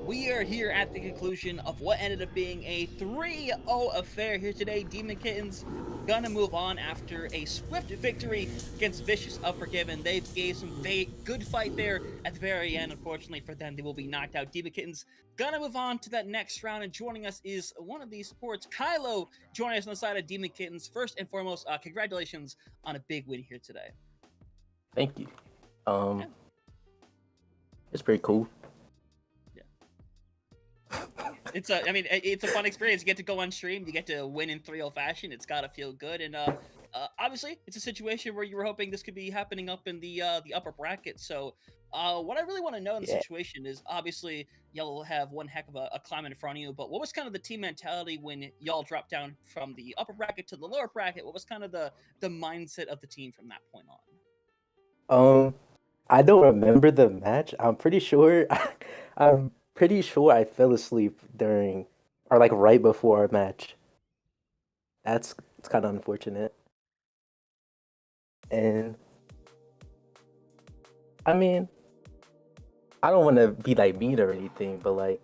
We are here at the conclusion of what ended up being a 3-0 affair here today. Demon Kittens gonna move on after a swift victory against Vicious Unforgiven. They gave some good fight there at the very end. Unfortunately for them, they will be knocked out. Demon Kittens gonna move on to that next round, and joining us is one of these supports, Kylo, joining us on the side of Demon Kittens. First and foremost, congratulations on a big win here today. Thank you. It's pretty cool. It's a fun experience. You get to go on stream, you get to win in 3-0 fashion. It's gotta feel good, and obviously, it's a situation where you were hoping this could be happening up in the upper bracket. So, what I really want to know in the situation is, obviously, y'all have one heck of a climb in front of you. But what was kind of the team mentality when y'all dropped down from the upper bracket to the lower bracket? What was kind of the mindset of the team from that point on? I don't remember the match. I'm pretty sure. I fell asleep during, or like right before our match. It's kind of unfortunate. And I mean, I don't want to be like mean or anything, but like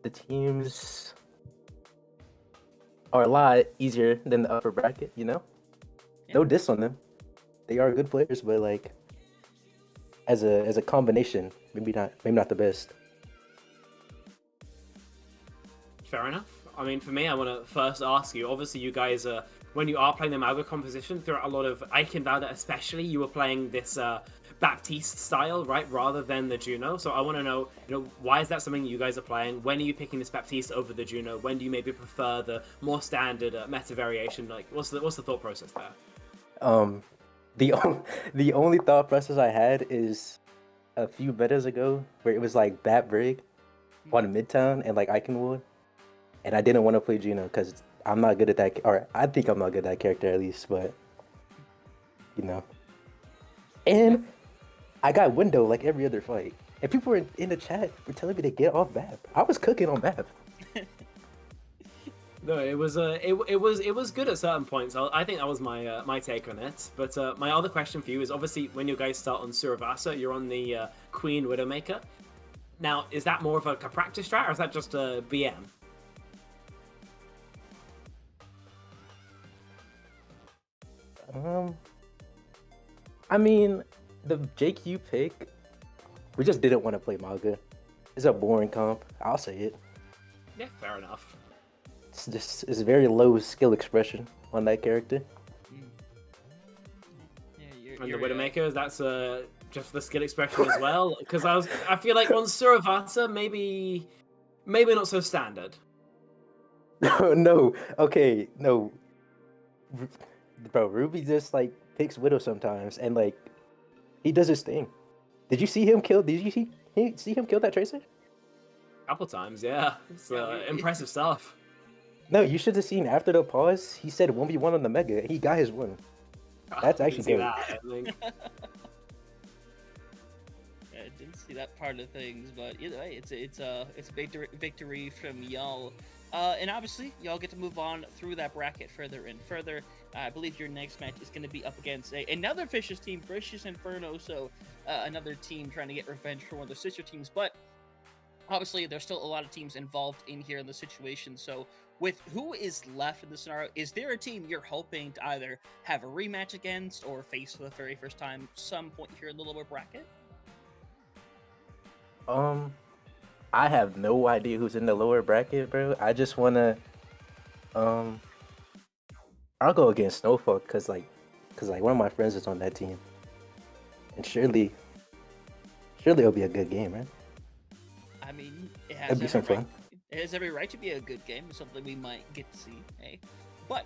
the teams are a lot easier than the upper bracket, you know? Yeah. No diss on them. They are good players, but like as a combination, maybe not the best. Fair enough. I mean, for me, I want to first ask you, obviously you guys, when you are playing the Malga composition, throughout a lot of Icon Valda especially, you were playing this Baptiste style, right, rather than the Juno. So I want to know, why is that something you guys are playing? When are you picking this Baptiste over the Juno? When do you maybe prefer the more standard meta variation? Like, what's the thought process there? The only thought process I had is a few metas ago, where it was like Bat Brig on Midtown and like Iconwood. And I didn't want to play Juno because I'm not good at that, or I think I'm not good at that character at least, but, And I got window like every other fight. And people were in the chat were telling me to get off BAP. I was cooking on BAP. No, it was good at certain points. I think that was my take on it. But my other question for you is, obviously when you guys start on Suravasa, you're on the Queen Widowmaker. Now, is that more of a practice strat, or is that just a BM? I mean, the JQ pick, we just didn't want to play Malga. It's a boring comp. I'll say it. Yeah, fair enough. It's very low skill expression on that character. And the You're, Widowmakers, that's just the skill expression as well. Because I feel like on Suravata, maybe not so standard. No, okay, no. R- Bro, Ruby just like picks Widow sometimes, and like he does his thing. Did you see him kill? Did you see him kill that Tracer? A couple times, yeah. It's impressive stuff. No, you should have seen after the pause. He said 1v1 on the Mega. He got his one. That's I actually didn't see good. that, I think. I didn't see that part of things, but either way, it's a victory from y'all. And obviously, y'all get to move on through that bracket further and further. I believe your next match is going to be up against another Vicious team, Vicious Inferno, so another team trying to get revenge for one of their sister teams. But obviously, there's still a lot of teams involved in here in the situation. So with who is left in the scenario, is there a team you're hoping to either have a rematch against or face for the very first time some point here in the lower bracket? I have no idea who's in the lower bracket, bro. I just wanna, I'll go against Snowfall cause one of my friends is on that team, and surely it'll be a good game, right? I mean, It'll be some fun. It has every right to be a good game. It's something we might get to see, hey? But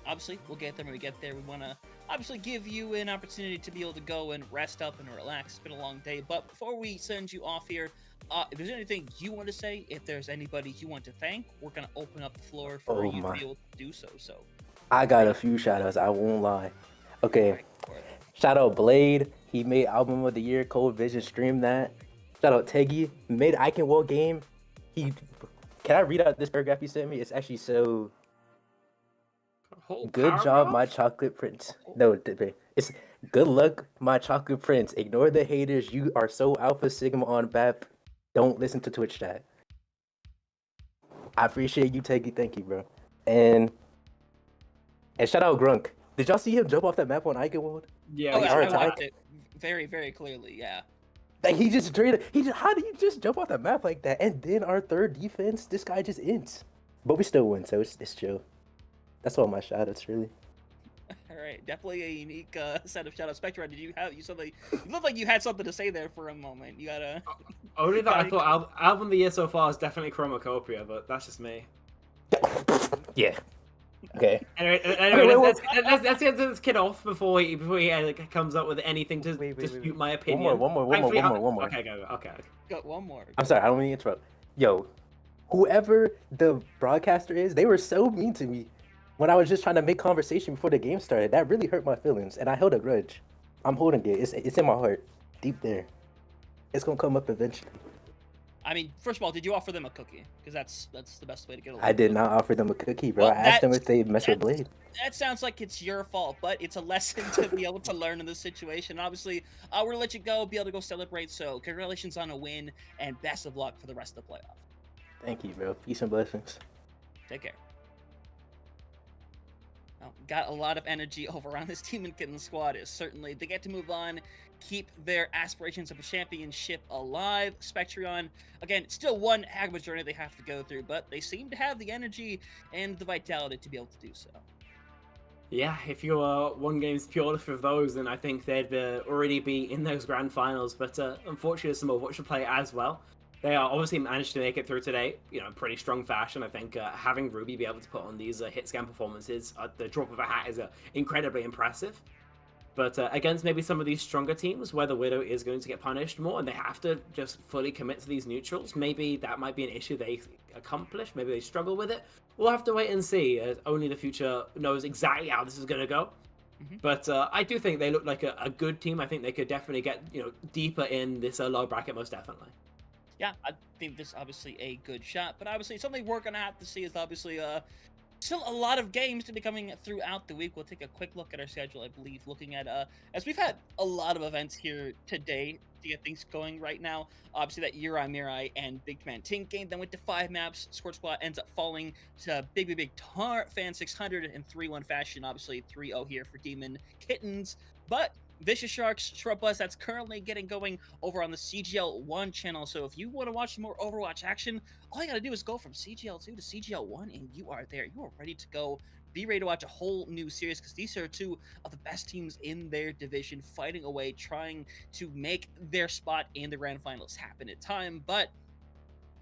obviously, we'll get there when we get there. We want to obviously give you an opportunity to be able to go and rest up and relax. It's been a long day. But before we send you off here, if there's anything you want to say, if there's anybody you want to thank, we're going to open up the floor for you to be able to do so. So I got a few shoutouts, I won't lie. Okay, shout out Blade. He made Album of the Year. Cold Vision streamed that. Shout out Teggy. Made I Can Walk game. Can I read out this paragraph you sent me? It's actually so... Good job, my chocolate prince. No, it's good luck, my chocolate prince. Ignore the haters. You are so alpha sigma on BAP. Don't listen to Twitch chat. I appreciate you, Teggy. Thank you, bro. And shout out Grunk. Did y'all see him jump off that map on Eichenwald? Yeah, oh, yeah, our I attack? watched it very, very clearly, yeah. Like he just drained. How do you just jump off that map like that? And then our third defense, this guy just ends. But we still win, so it's chill. That's all my shoutouts, really. All right, definitely a unique set of shoutouts. Spectre, did you have something? You looked like you had something to say there for a moment. You gotta. Only that I thought album of the year so far is definitely Chromacopia, but that's just me. Yeah. Okay. Anyway, let's get this kid off before he comes up with anything to dispute my opinion. One more. Okay, go. Okay. Got one more. I'm sorry, I don't mean to interrupt. Yo, whoever the broadcaster is, they were so mean to me when I was just trying to make conversation before the game started. That really hurt my feelings, and I held a grudge. I'm holding it. It's in my heart, deep there. It's gonna come up eventually. I mean, first of all, did you offer them a cookie? Because that's the best way to get along. I did not offer them a cookie, bro. Well, I asked them if they mess with Blade. That sounds like it's your fault, but it's a lesson to be able to learn in this situation. Obviously, we're gonna let you go, be able to go celebrate. So, congratulations on a win, and best of luck for the rest of the playoff. Thank you, bro. Peace and blessings. Take care. Well, got a lot of energy over on this Team and Kitten squad. Is certainly they get to move on, keep their aspirations of a championship alive. Spectrion, again, still one heck of a journey they have to go through, but they seem to have the energy and the vitality to be able to do so. Yeah, if you're one game's pure for those, then I think they'd already be in those grand finals. But unfortunately, there's some more watch to play as well. They are obviously managed to make it through today, in pretty strong fashion. I think having Ruby be able to put on these hit scan performances at the drop of a hat is incredibly impressive. But against maybe some of these stronger teams where the Widow is going to get punished more and they have to just fully commit to these neutrals, maybe that might be an issue they accomplish. Maybe they struggle with it. We'll have to wait and see. Only the future knows exactly how this is going to go. Mm-hmm. But I do think they look like a good team. I think they could definitely get deeper in this low bracket, most definitely. Yeah, I think this is obviously a good shot, but obviously something we're going to have to see is obviously still a lot of games to be coming throughout the week. We'll take a quick look at our schedule, I believe, looking at, as we've had a lot of events here today to get things going right now. Obviously that Mirai and Big Man Tink game, then went to 5 maps. Squirt Squad ends up falling to Big Tar Fan 600 in 3-1 fashion. Obviously 3-0 here for Demon Kittens, but Vicious Sharks Short Bus that's currently getting going over on the CGL 1 channel. So if you want to watch more Overwatch action, all you got to do is go from CGL 2 to CGL 1 and you are there. You are ready to go. Be ready to watch a whole new series because these are two of the best teams in their division fighting away, trying to make their spot in the grand finals happen in time. But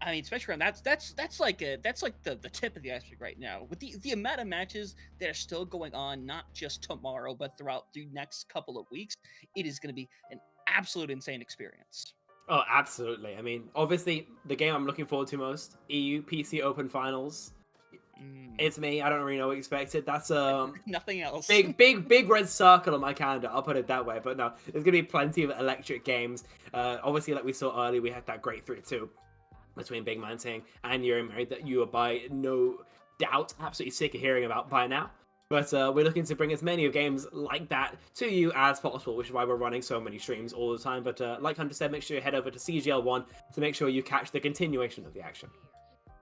I mean, especially around that's like the tip of the iceberg right now. With the amount of matches that are still going on, not just tomorrow, but throughout the next couple of weeks, it is going to be an absolute insane experience. Oh, absolutely. I mean, obviously, the game I'm looking forward to most, EU PC Open Finals. It's me. I don't really know what expected. That's nothing else. big red circle on my calendar. I'll put it that way. But no, there's gonna be plenty of electric games. Obviously, like we saw earlier, we had that great 3-2 between Big Man Ting and Yuri Mary that you are by no doubt absolutely sick of hearing about by now. But we're looking to bring as many of games like that to you as possible, which is why we're running so many streams all the time. But like Hunter said, make sure you head over to CGL1 to make sure you catch the continuation of the action.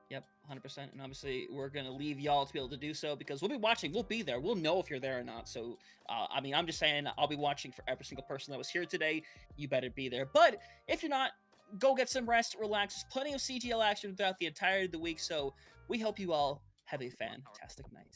Yep, 100%. And obviously, we're going to leave y'all to be able to do so because we'll be watching. We'll be there. We'll know if you're there or not. So, I mean, I'm just saying I'll be watching for every single person that was here today. You better be there. But if you're not, go get some rest, relax. There's plenty of CGL action throughout the entirety of the week. So we hope you all have a fantastic night.